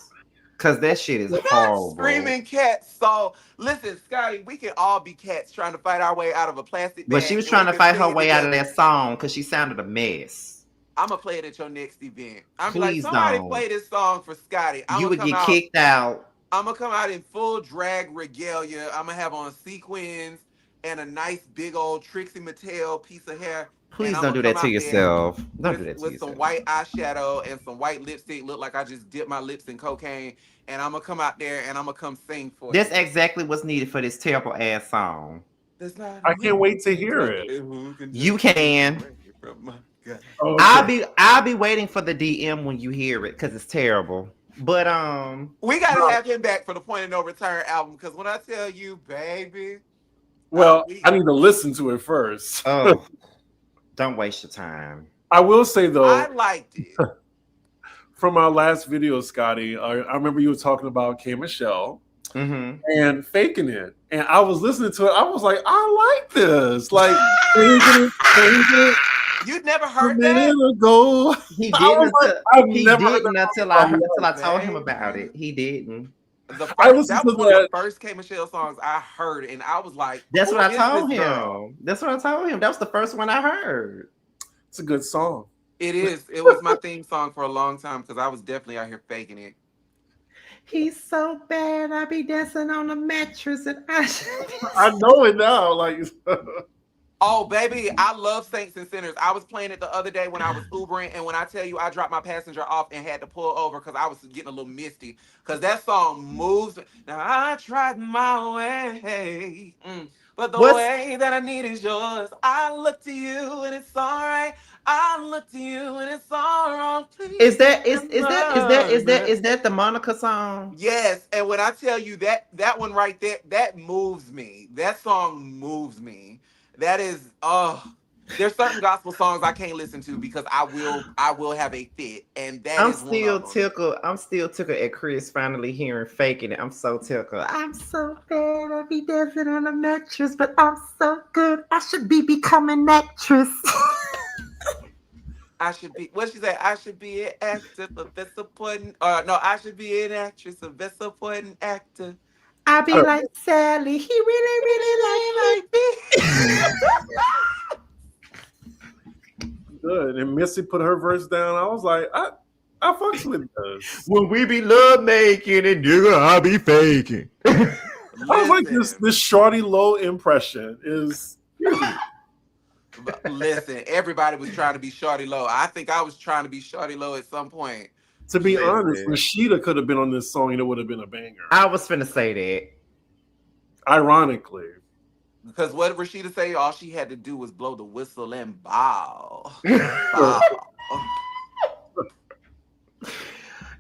Because that shit is horrible. Screaming cat soul. Listen, Scotty, we can all be cats trying to fight our way out of a plastic bag. But she was trying to fight her way out of that song because she sounded a mess. I'm gonna play it at your next event. I'm Please like, somebody don't. play this song for Scotty. You would get kicked out. I'm gonna come out in full drag regalia. I'm gonna have on sequins and a nice big old Trixie Mattel piece of hair. Please don't do that to yourself. Don't do that to with yourself. some white eyeshadow and some white lipstick. Look like I just dipped my lips in cocaine. And I'm gonna come out there and I'm gonna come sing for That's exactly what's needed for this terrible ass song. I can't wait to hear it. You can. Okay. I'll be waiting for the DM when you hear it because it's terrible. But we gotta have him back for the Point of No Return album because when I tell you, baby, well, I need to listen to it first. Oh, don't waste your time. I will say though, I liked it. From our last video, Scotty, I remember you were talking about K Michelle and faking it, and I was listening to it. I was like, I like this, like faking it. You'd never heard a that? minute ago. He didn't until I told him Baby. about it. He didn't. That was one of the first K Michelle songs I heard, and I was like, That's what I "Who is told this him. girl?" That's what I told him. That was the first one I heard. It's a good song. It is. It was my theme song for a long time because I was definitely out here faking it. He's so bad. I be dancing on the mattress and I know it now. Like, oh baby, I love Saints and Sinners. I was playing it the other day when I was Ubering, and when I tell you I dropped my passenger off and had to pull over because I was getting a little misty. Because that song moves. Now I tried my way, but the way that I need is yours. I look to you and it's all right. I look to you and it's all wrong. Please is that the Monica song? Yes, and when I tell you that one right there, that moves me. That song moves me. That is, there's certain gospel songs I can't listen to because I will have a fit, and that I'm is still tickled. I'm still tickled at Chris finally hearing faking it. I'm so tickled. I'm so bad. I be dancing on a mattress, but I'm so good. I should be becoming an actress. I should be. What she say? I should be an actor, but that's important. No, I should be an actress, but that's important actor. I be like Sally. He really, Really, really really like like me. me. Good. And Missy put her verse down. I was like, I fucks with this. When we be love making and nigga, I be faking. I was like, Listen, this Shorty Low impression is listen. Everybody was trying to be Shorty Low. I think I was trying to be Shorty Low at some point. to be honest, Listen. Rashida could have been on this song and it would have been a banger. I was finna say that. Ironically. Because what did Rashida say? All she had to do was blow the whistle and bow.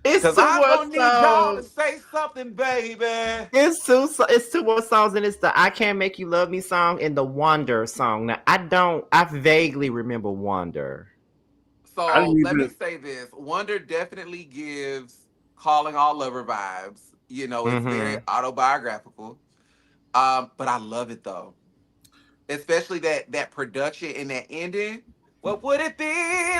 It's Because two I'm more gonna need y'all to songs. say something, baby. It's two more songs, and it's the "I Can't Make You Love Me" song and the "Wonder" song. Now I vaguely remember "Wonder." So let me say this: Wonder definitely gives "Calling All Lover" vibes. You know, it's very autobiographical. But I love it though, especially that production and that ending. What would it be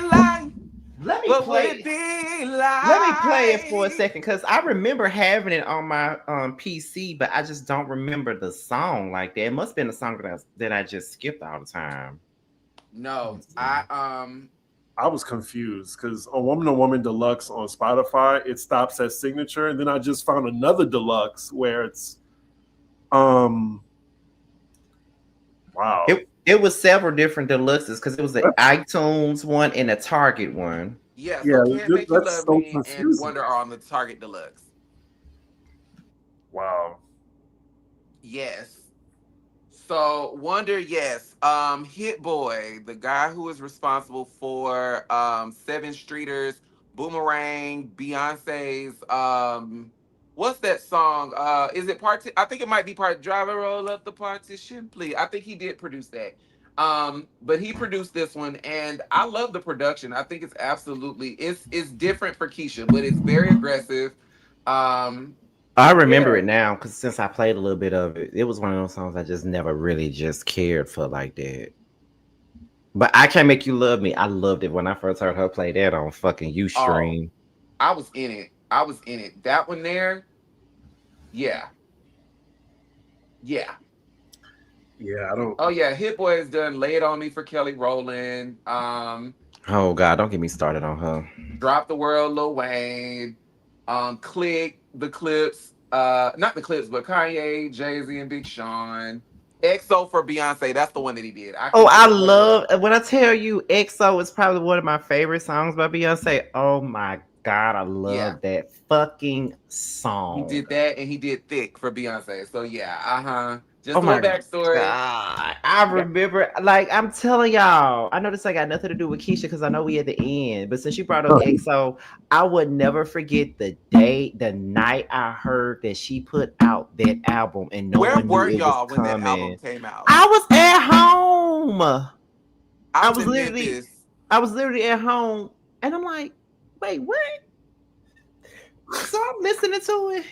like? Let me What would play. it be like? Let me play it for a second because I remember having it on my PC, but I just don't remember the song like that. It must have been a song that I just skipped all the time. No, I was confused because on Woman to Woman Deluxe on Spotify, it stops at signature, and then I just found another deluxe where it's wow. It was several different deluxes because it was an iTunes one and a Target one. yeah. Yeah, So Can't Make You that's Love so Me and confusing. Wonder are on the Target Deluxe. Wow. Yes. So Wonder, yes. Hit Boy, the guy who is responsible for Seven Streeters, Boomerang, Beyonce's what's that song? Is it I think it might be part Driver Roll Up the Partition, please. I think he did produce that. But he produced this one and I love the production. I think it's absolutely it's different for Keyshia, but it's very aggressive. I remember Yeah. it now because since I played a little bit of it, it was one of those songs I just never really just cared for like that. But I Can't Make You Love Me. I loved it when I first heard her play that on fucking Oh, Ustream. I was in it. I was in it. That one there, yeah. Yeah. Yeah, I don't. Oh yeah, Hit Boy has done Lay It On Me for Kelly Rowland. Oh God, don't get me started on her. Drop the World, Lil Wayne. Click, the Clips, not the Clips, but Kanye, Jay-Z, and Big Sean. EXO for Beyonce, that's the one that he did. Oh, I love when I tell you EXO is probably one of my favorite songs by Beyonce. Oh my God, I love that fucking song. He did that and he did Thick for Beyonce. So yeah, just Oh a my little backstory. God. I remember, like, I'm telling y'all, I know this ain't got nothing to do with Keyshia because I know we at the end, but since you brought up EXO, I would never forget the night I heard that she put out that album and no Where one were knew it y'all was when that album coming. came out? I was at home. I was in Memphis. I was literally at home and I'm like, wait, what? So I'm listening to it.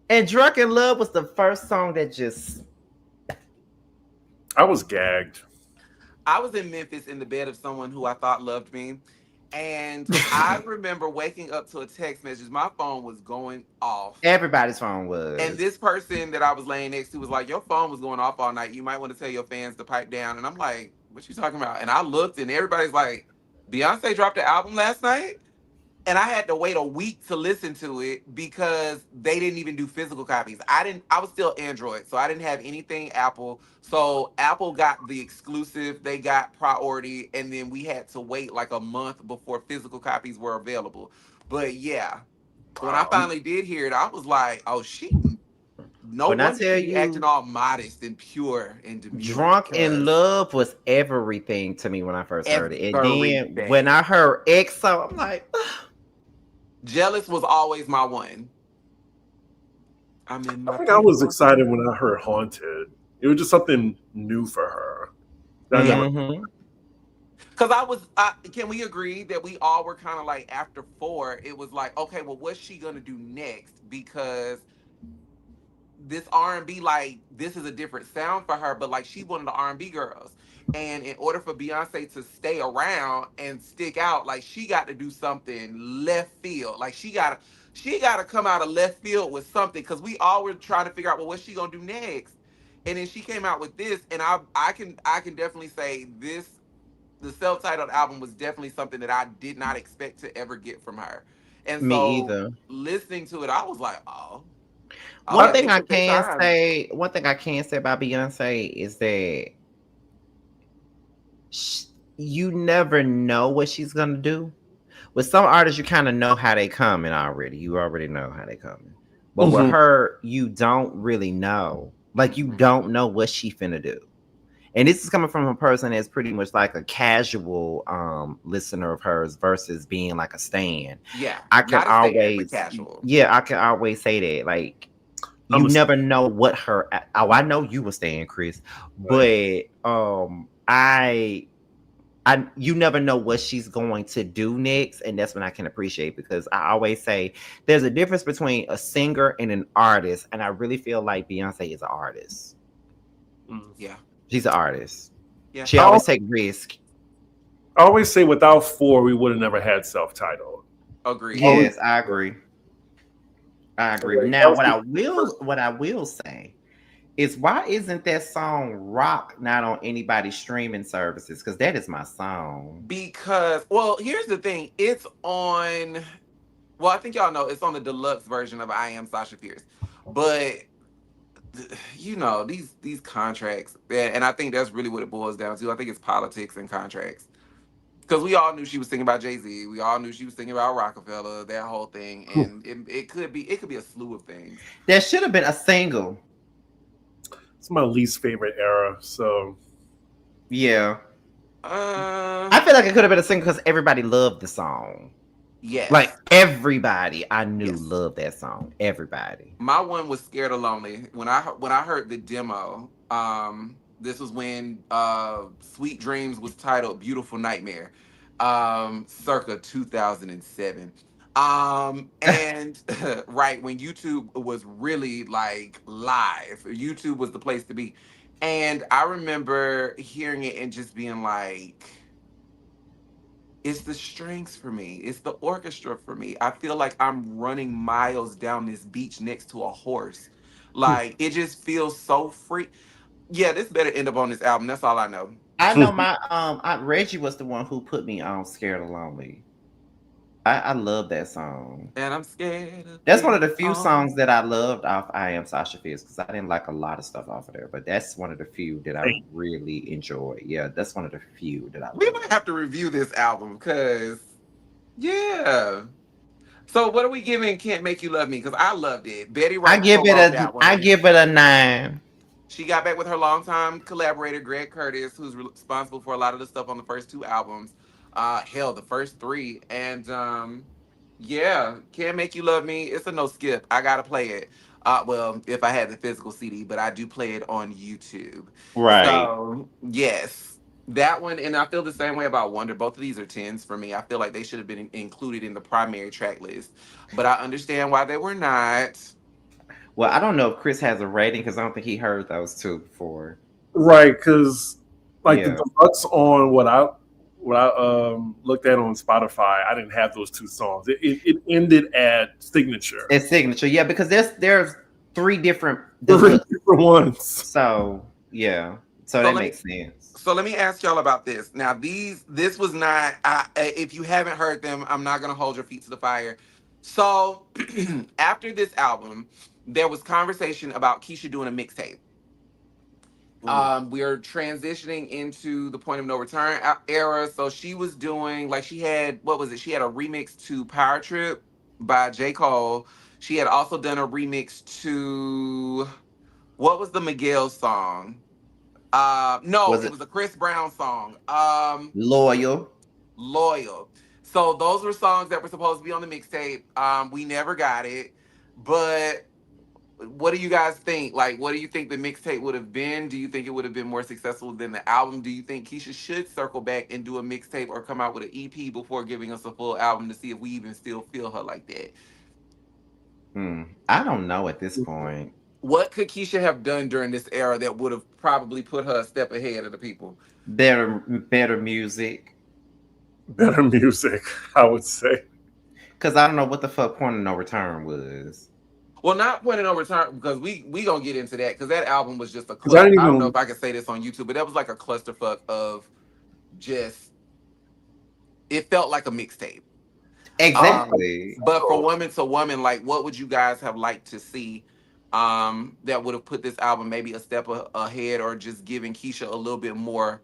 And Drunk in Love was the first song that just. I was gagged. I was in Memphis in the bed of someone who I thought loved me. And I remember waking up to a text message. My phone was going off. Everybody's phone was. And this person that I was laying next to was like, your phone was going off all night. You might want to tell your fans to pipe down. And I'm like, what you talking about? And I looked and everybody's like, Beyonce dropped the album last night? And I had to wait a week to listen to it because they didn't even do physical copies. I was still Android, so I didn't have anything Apple. So Apple got the exclusive, they got priority, and then we had to wait like a month before physical copies were available. But yeah, when I finally did hear it, I was like, oh, When I tell you, acting all modest and pure and demure. Drunk in Love was everything to me when I first heard it. And then when I heard EXO, I'm like, Jealous was always my one. I think I was excited when I heard Haunted. It was just something new for her. Because can we agree that we all were kind of like, after 4, it was like, okay, well, what's she going to do next? Because this R&B, like this is a different sound for her, but like she one of the R&B girls. And in order for Beyonce to stay around and stick out, like she got to do something left field. Like she gotta come out of left field with something because we all were trying to figure out, well, what's she gonna do next? And then she came out with this, and I can definitely say this, the self-titled album was definitely something that I did not expect to ever get from her. And Me so either. listening to it, I was like, oh, One okay, thing they I took their can time. say, one thing I can say about Beyonce is that sh you never know what she's gonna do. With some artists, you kind of know how they coming already. You already know how they coming. But with Mhm. her, you don't really know. Like you Mhm. don't know what she finna do. And this is coming from a person that's pretty much like a casual listener of hers versus being like a stan. Yeah, I can not a stand, but always, casual. yeah, I can always say that. Like I'm you a never know what her. Oh, I know you were staying, Chris, right. but you never know what she's going to do next, and that's when I can appreciate because I always say there's a difference between a singer and an artist, and I really feel like Beyonce is an artist. Mm. Yeah, She's an artist. yeah, She I always al- take risk. I always say without four, we would have never had self-titled. agreed. Always, Yes, I agree. I agree. like, that Now, was the first. what I will say is why isn't that song "Rock" not on anybody's streaming services? Because that is my song. Because, well, here's the thing. It's on. Well, I think y'all know it's on the deluxe version of I Am Sasha Fierce, but these contracts, and I think that's really what it boils down to. I think it's politics and contracts. Because we all knew she was thinking about Jay-Z. We all knew she was thinking about Rockefeller, that whole thing, and it could be a slew of things. There should have been a single. It's my least favorite era. So Yeah, Uh, I feel like it could have been a single because everybody loved the song. Like yes, everybody I knew yes. loved that song. Everybody. My one was Scared of Lonely. When I heard the demo, this was when Sweet Dreams was titled Beautiful Nightmare, circa 2007. And right when YouTube was really like live, YouTube was the place to be. And I remember hearing it and just being like, it's the strings for me. It's the orchestra for me. I feel like I'm running miles down this beach next to a horse. Like it just feels so free. Yeah, this better end up on this album. That's all I know. I know my Aunt Reggie was the one who put me on "Scared of Lonely." I love that song. And I'm scared of That's one of being the few songs alone. that I loved off I Am Sasha Fierce because I didn't like a lot of stuff off of there, but that's one of the few that I really enjoy. Yeah, that's one of the few that I We love. might have to review this album because yeah. So what are we giving Can't Make You Love Me? Because I loved it. Betty Wright co-wrote that I one. give it a 9. She got back with her longtime collaborator Greg Curtis, who's responsible for a lot of the stuff on the first two albums. Hell, the first three, and yeah, Can't Make You Love Me. It's a no skip. I gotta play it. Well, if I had the physical CD, but I do play it on YouTube. Right. So yes, that one, and I feel the same way about Wonder. Both of these are tens for me. I feel like they should have been included in the primary track list, but I understand why they were not. Well, I don't know if Chris has a rating because I don't think he heard those two before. right, because like the Yeah. deluxe on what I looked at on Spotify, I didn't have those two songs. It ended at signature. It's signature. Yeah, because there's 3 different Three deluxe. different ones. So yeah. So So that let me makes sense. So let me ask y'all about this. Now, this was not. If you haven't heard them, I'm not gonna hold your feet to the fire. So after this album, there was conversation about Keyshia doing a mixtape. We are transitioning into the point of no return era. So she was doing like she had what was it? She had a remix to Power Trip by J Cole. She had also done a remix to what was the Miguel song? No, Was it it was a Chris Brown song. loyal? Loyal. So those were songs that were supposed to be on the mixtape. We never got it. But what do you guys think? Like, what do you think the mixtape would have been? Do you think it would have been more successful than the album? Do you think Keisha should circle back and do a mixtape or come out with an EP before giving us a full album to see if we even still feel her like that? I don't know at this point. What could Keyshia have done during this era that would have probably put her a step ahead of the people? Better music. Better music, I would say. Cause I don't know what the fuck Point of No Return was. Well, not Point of No Return, because we gonna get into that, because that album was just a Because I cluster. didn't I don't know even. if I can say this on YouTube, but that was like a clusterfuck of just, it felt like a mixtape. Exactly. But for Woman to Woman, like, what would you guys have liked to see that would have put this album maybe a step ahead, or just giving Keyshia a little bit more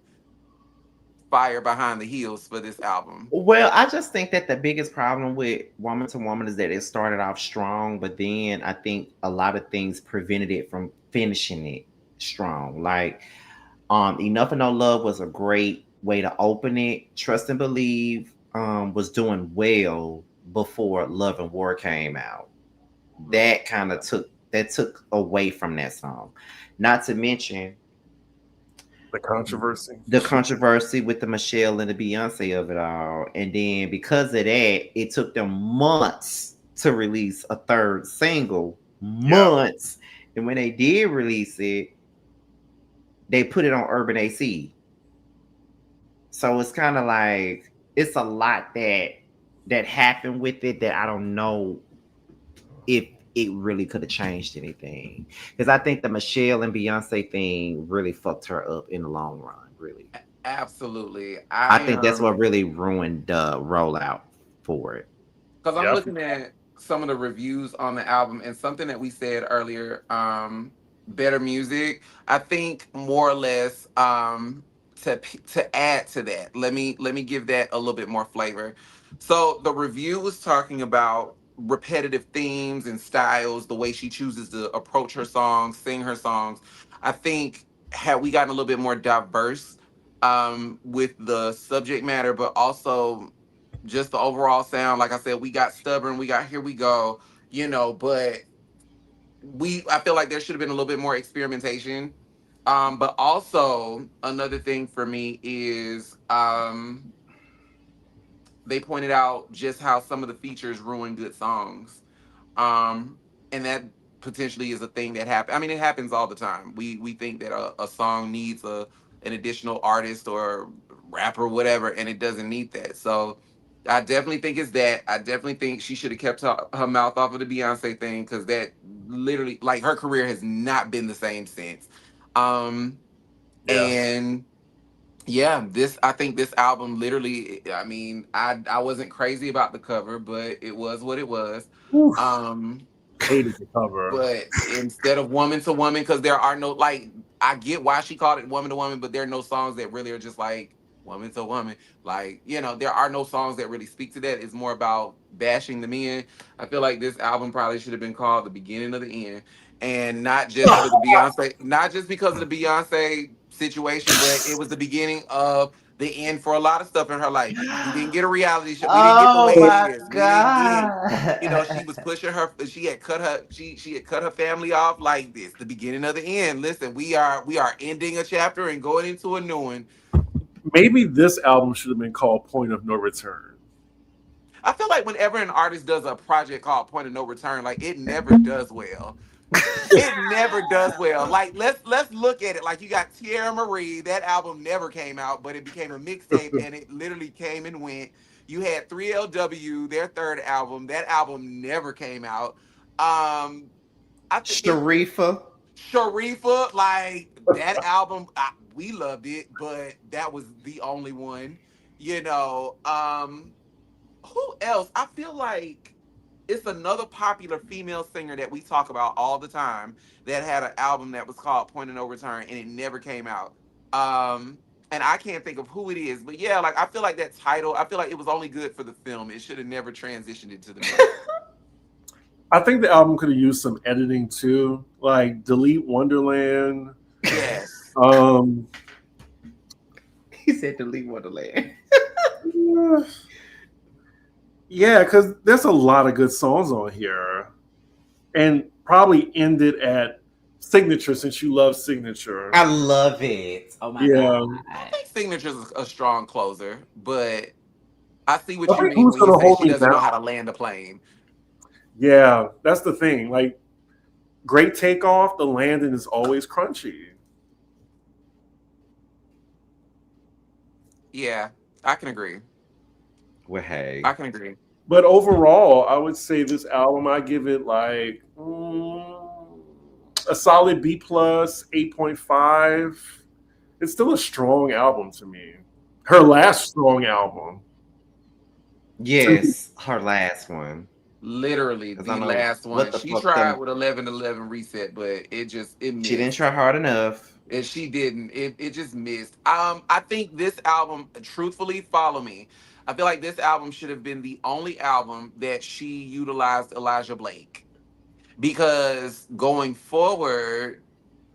fire behind the heels for this album? Well, I just think that the biggest problem with Woman to Woman is that it started off strong, but then I think a lot of things prevented it from finishing it strong. Like, Enough and No Love was a great way to open it. Trust and Believe was doing well before Love and War came out. That kind of took away from that song. Not to mention The controversy. the controversy with the Michelle and the Beyonce of it all. And then because of that, it took them months to release a third single. Months. And when they did release it, they put it on Urban AC. So it's kind of like it's a lot that happened with it that I don't know if it really could have changed anything. Because I think the Michelle and Beyonce thing really fucked her up in the long run, really. Absolutely. I think that's what really ruined the rollout for it. Because I'm looking at some of the reviews on the album, and something that we said earlier, better music. I think more or less, to add to that, let me give that a little bit more flavor. So the review was talking about repetitive themes and styles, the way she chooses to approach her songs, sing her songs. I think had we gotten a little bit more diverse with the subject matter, but also just the overall sound. Like I said, we got Stubborn, we got Here We Go, but I feel like there should have been a little bit more experimentation. But also another thing for me is they pointed out just how some of the features ruin good songs. And that potentially is a thing that happens. I mean, it happens all the time. We think that a song needs an additional artist or rapper, whatever, and it doesn't need that. So I definitely think it's that. I definitely think she should have kept her mouth off of the Beyonce thing, because that literally, like, her career has not been the same since. And yeah, I think this album literally, I mean, I wasn't crazy about the cover, but it was what it was. Oof. Um Hated the cover. but instead of Woman to Woman, because there are no, like, I get why she called it Woman to Woman, but there are no songs that really are just like Woman to Woman. Like, there are no songs that really speak to that. It's more about bashing the men. I feel like this album probably should have been called The Beginning of the End. And not just for the Beyonce, not just because of the Beyonce situation, but it was the beginning of the end for a lot of stuff in her life. We didn't get a reality show. We didn't get the Oh way it my is. We didn't get, she god. was pushing her. She had cut her family off like this. The beginning of the end. Listen, we are ending a chapter and going into a new one. Maybe this album should have been called Point of No Return. I feel like whenever an artist does a project called Point of No Return, like, it never does well. It never does well. Like, let's look at it. Like, you got Tierra Marie. That album never came out, but it became a mixtape, and it literally came and went. You had 3LW, their third album. That album never came out. I think Sharifa, like, that album, we loved it, but that was the only one. Who else? I feel like it's another popular female singer that we talk about all the time that had an album that was called Point of No Return, and it never came out. And I can't think of who it is, but yeah, like, I feel like that title, I feel like it was only good for the film. It should have never transitioned into the music. I think the album could have used some editing too, like delete Wonderland. Yes. He said delete Wonderland. Yeah, because there's a lot of good songs on here, and probably ended at Signature, since you love Signature. I love it. Oh my god. I think Signature's a strong closer, but I see what you mean Who's when you gonna say hold she me doesn't know down? how to land a plane. Yeah, that's the thing. Like, great takeoff. The landing is always crunchy. Yeah, I can agree. Well, hey. I can agree. But overall, I would say this album, I give it like a solid B plus, 8.5. It's still a strong album to me. Her last strong album. Yes, her last one. Literally 'Cause I the know last what one. the She fuck tried them. with 11:11 reset, but it She didn't missed. try hard enough. And she didn't. It just missed. I think this album, truthfully, follow me. I feel like this album should have been the only album that she utilized Elijah Blake. Because going forward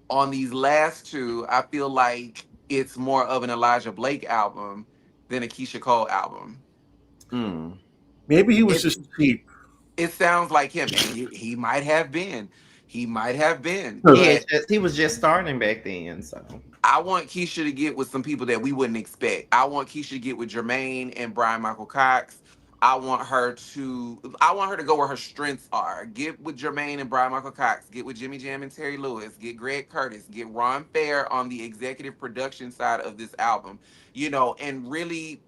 on these last two, I feel like it's more of an Elijah Blake album than a Keyshia Cole album. Mm. Maybe he was It just cheap. it sounds like him, and he might have been. He might have been, but He was just starting back then, so I want Keyshia to get with some people that we wouldn't expect. I want Keyshia to get with Jermaine and Brian Michael Cox. I want her to go where her strengths are. Get with Jermaine and Brian Michael Cox. Get with Jimmy Jam and Terry Lewis. Get Greg Curtis. Get Ron Fair on the executive production side of this album. And really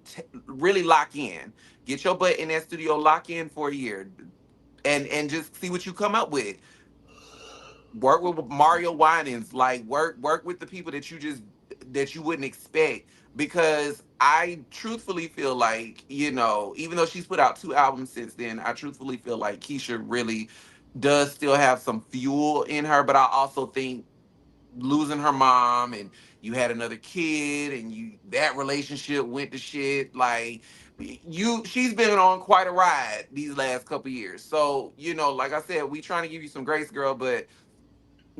lock in. Get your butt in that studio, lock in for a year, and just see what you come up with. Work with Mario Winans, like work with the people that you wouldn't expect. Because I truthfully feel like, even though she's put out 2 albums since then, I truthfully feel like Keyshia really does still have some fuel in her. But I also think losing her mom, and you had another kid, and that relationship went to shit. Like, she's been on quite a ride these last couple years. So, like I said, we trying to give you some grace, girl, but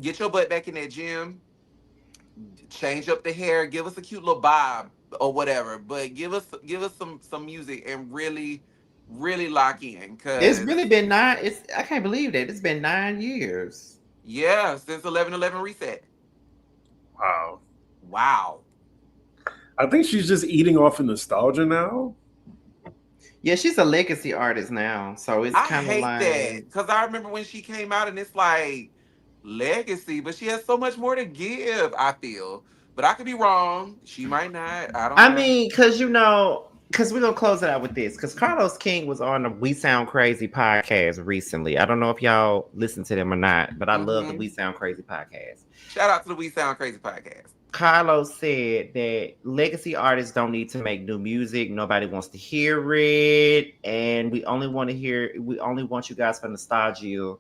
get your butt back in that gym, change up the hair, give us a cute little bob or whatever, but give us some music and really, really lock in. it's Cause really been I can't believe that it's been 9 years. yeah, since 11:11 reset. Wow. Wow. I think she's just eating off of nostalgia now. Yeah, she's a legacy artist now, so it's I kind of hate that like because I remember when she came out and it's like legacy, but she has so much more to give, I feel. But I could be wrong. She might not. I don't I know. mean, because we're gonna close it out with this. Because Carlos King was on the We Sound Crazy podcast recently. I don't know if y'all listen to them or not, but I love the We Sound Crazy podcast. Shout out to the We Sound Crazy podcast. Carlos said that legacy artists don't need to make new music. Nobody wants to hear it, and we only want you guys for nostalgia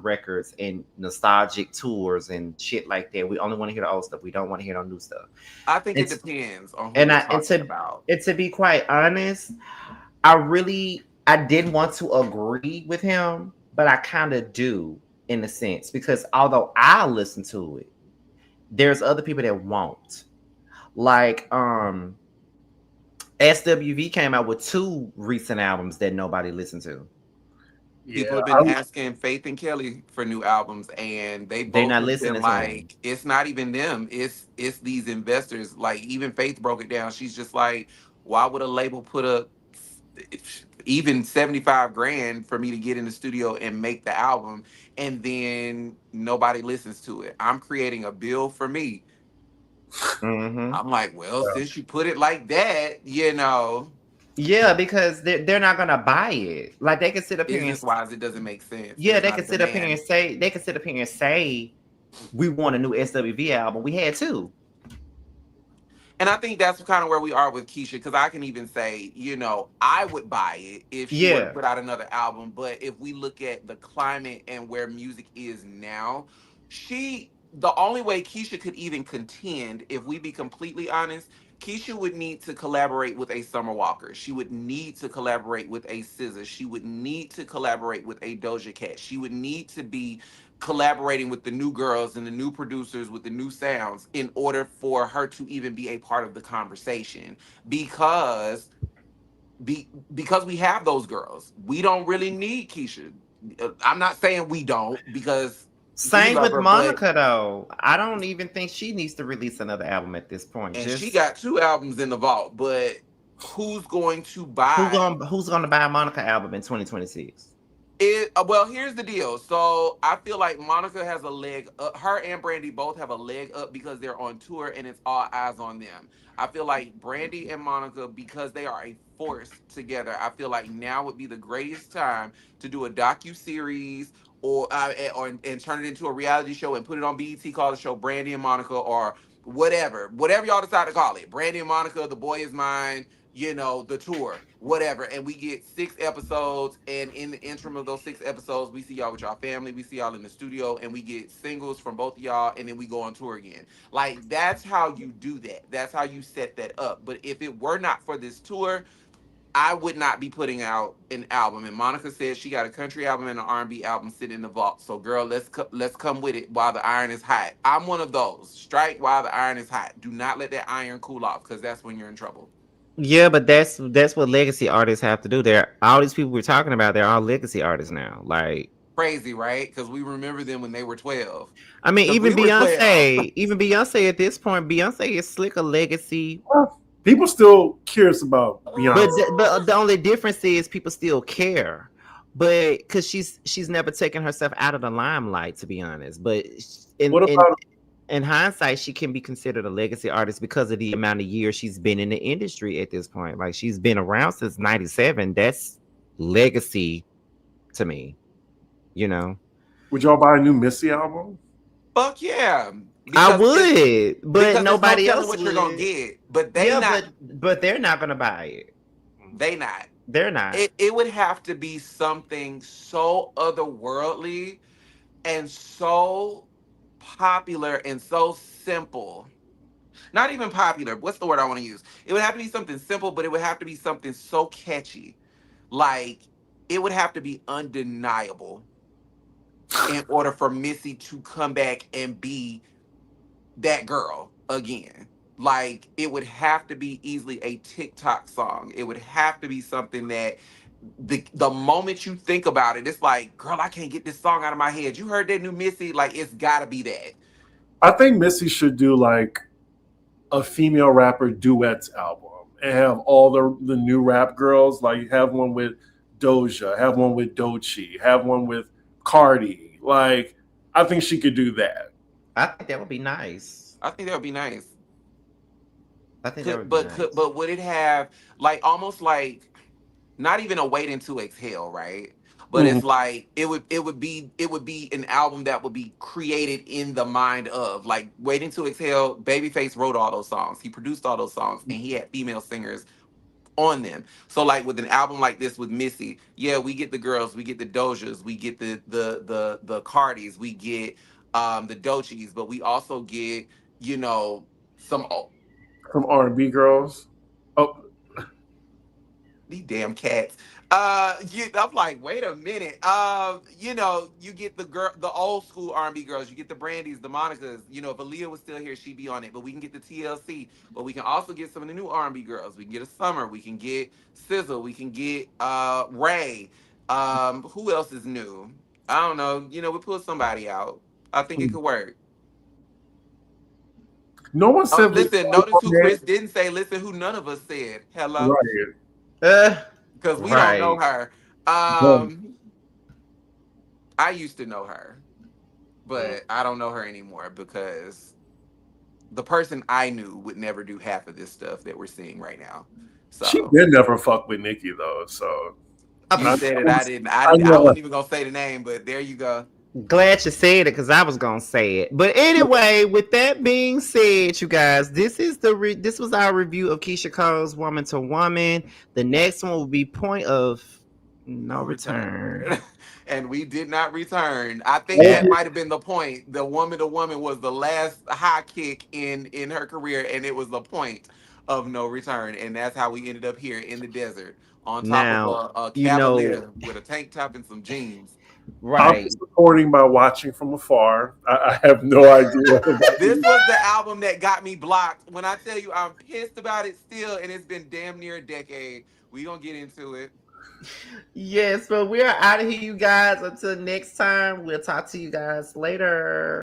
records and nostalgic tours and shit like that. We only want to hear the old stuff. We don't want to hear no new stuff. I think it depends on who we're talking about. And to be quite honest, I didn't want to agree with him, but I kind of do in a sense, because although I listen to it, there's other people that won't. Like SWV came out with 2 recent albums that nobody listened to. People have Yeah, been asking Faith and Kelly for new albums, and they They're both not have listening been to like, it's not even them, it's these investors. Like, even Faith broke it down. She's just like, why would a label put up even 75 grand for me to get in the studio and make the album, and then nobody listens to it? I'm creating a bill for me. Mm-hmm. I'm like, well, Yeah. since you put it like that, Yeah, because they're not gonna buy it. Like they can sit up here and business wise, it doesn't make sense. yeah, There's they not can a sit up here demand. and say we want a new SWV album. We had 2. And I think that's kind of where we are with Keyshia, because I can even say, I would buy it if she were to Yeah. put out another album. But if we look at the climate and where music is now, the only way Keyshia could even contend, if we be completely honest, Keyshia would need to collaborate with a Summer Walker. She would need to collaborate with a SZA. She would need to collaborate with a Doja Cat. She would need to be collaborating with the new girls and the new producers with the new sounds in order for her to even be a part of the conversation. Because we have those girls. We don't really need Keyshia. I'm not saying we don't, because we Same love with her, Monica though. I don't even think she needs to release another album at this point. and she got 2 albums in the vault. But who's going to buy? who's gonna buy a Monica album in 2026? Well, here's the deal. So I feel like Monica has a leg up. Her and Brandy both have a leg up because they're on tour and it's all eyes on them. I feel like Brandy and Monica, because they are a force together, I feel like now would be the greatest time to do a docu series or and turn it into a reality show and put it on BET, call the show Brandy and Monica or whatever y'all decide to call it. Brandy and Monica, The Boy Is Mine, the tour, whatever. And we get 6 episodes. And in the interim of those 6 episodes, we see y'all with y'all family. We see y'all in the studio and we get singles from both of y'all. And then we go on tour again. Like, that's how you do that. That's how you set that up. But if it were not for this tour, I would not be putting out an album. And Monica said she got a country album and an R&B album sitting in the vault. So, girl, let's come with it while the iron is hot. I'm one of those. Strike while the iron is hot. Do not let that iron cool off, because that's when you're in trouble. Yeah, but that's what legacy artists have to do. They're all these people we're talking about. They're all legacy artists now. Like, Crazy, right? Because we remember them when they were 12. I mean, Because even we were 12. Beyonce at this point, Beyonce is slick a legacy. People still curious about Beyonce, But the only difference is people still care. But because she's never taken herself out of the limelight, to be honest. But what about in hindsight, she can be considered a legacy artist because of the amount of years she's been in the industry at this point. Like, she's been around since '97. That's legacy to me. would y'all buy a new Missy album? Fuck yeah. I would, but nobody else what would. you're gonna get. But but they're not gonna buy it. They're not. It would have to be something so otherworldly and so popular and so simple. Not even popular. What's the word I want to use? It would have to be something simple, but it would have to be something so catchy. Like, it would have to be undeniable in order for Missy to come back and be that girl again. Like, it would have to be easily a TikTok song. It would have to be something that the moment you think about it, it's like, girl, I can't get this song out of my head. You heard that new Missy? Like, it's gotta be that. I think Missy should do like a female rapper duets album and have all the new rap girls. Like, have one with Doja, have one with Doechii, have one with Cardi. Like, I think she could do that. I think that would be nice. I think that would be nice. I think that would be nice. But would it have like almost like not even a waiting to exhale, right? But it's like it would be an album that would be created in the mind of, like, Waiting to Exhale. Babyface wrote all those songs, he produced all those songs, and he had female singers on them. So, like, with an album like this with Missy, yeah, we get the girls, we get the Dojas, we get the Cardis, we get the Doechis, but we also get some R&B girls. Oh, these damn cats. I'm like, wait a minute. You get the old school R&B girls. You get the Brandys, the Monicas. If Aaliyah was still here, she'd be on it. But we can get the TLC. But we can also get some of the new R&B girls. We can get a Summer. We can get SZA. We can get Ray. Who else is new? I don't know. We pull somebody out. I think it could work. No one said. Listen, notice who Chris didn't say. Listen, who none of us said. Hello. Right. Because we don't know her. I used to know her, but I don't know her anymore because the person I knew would never do half of this stuff that we're seeing right now. So she did never fuck with Nicki though. So you said it. I didn't. I wasn't even gonna say the name, but there you go. Glad you said it because I was gonna say it. But anyway, with that being said, you guys, this was our review of Keyshia Cole's Woman to Woman. The next one will be Point of No Return. And we did not return. I think that might have been the point. The Woman to Woman was the last high kick in her career, and it was the point of no return. And that's how we ended up here in the desert on top of a Cavalier with a tank top and some jeans. Right. I'm supporting by watching from afar. I have no idea. This was the album that got me blocked. When I tell you I'm pissed about it still, and it's been damn near a decade. We're going to get into it. Yes, but we are out of here, you guys. Until next time, we'll talk to you guys later.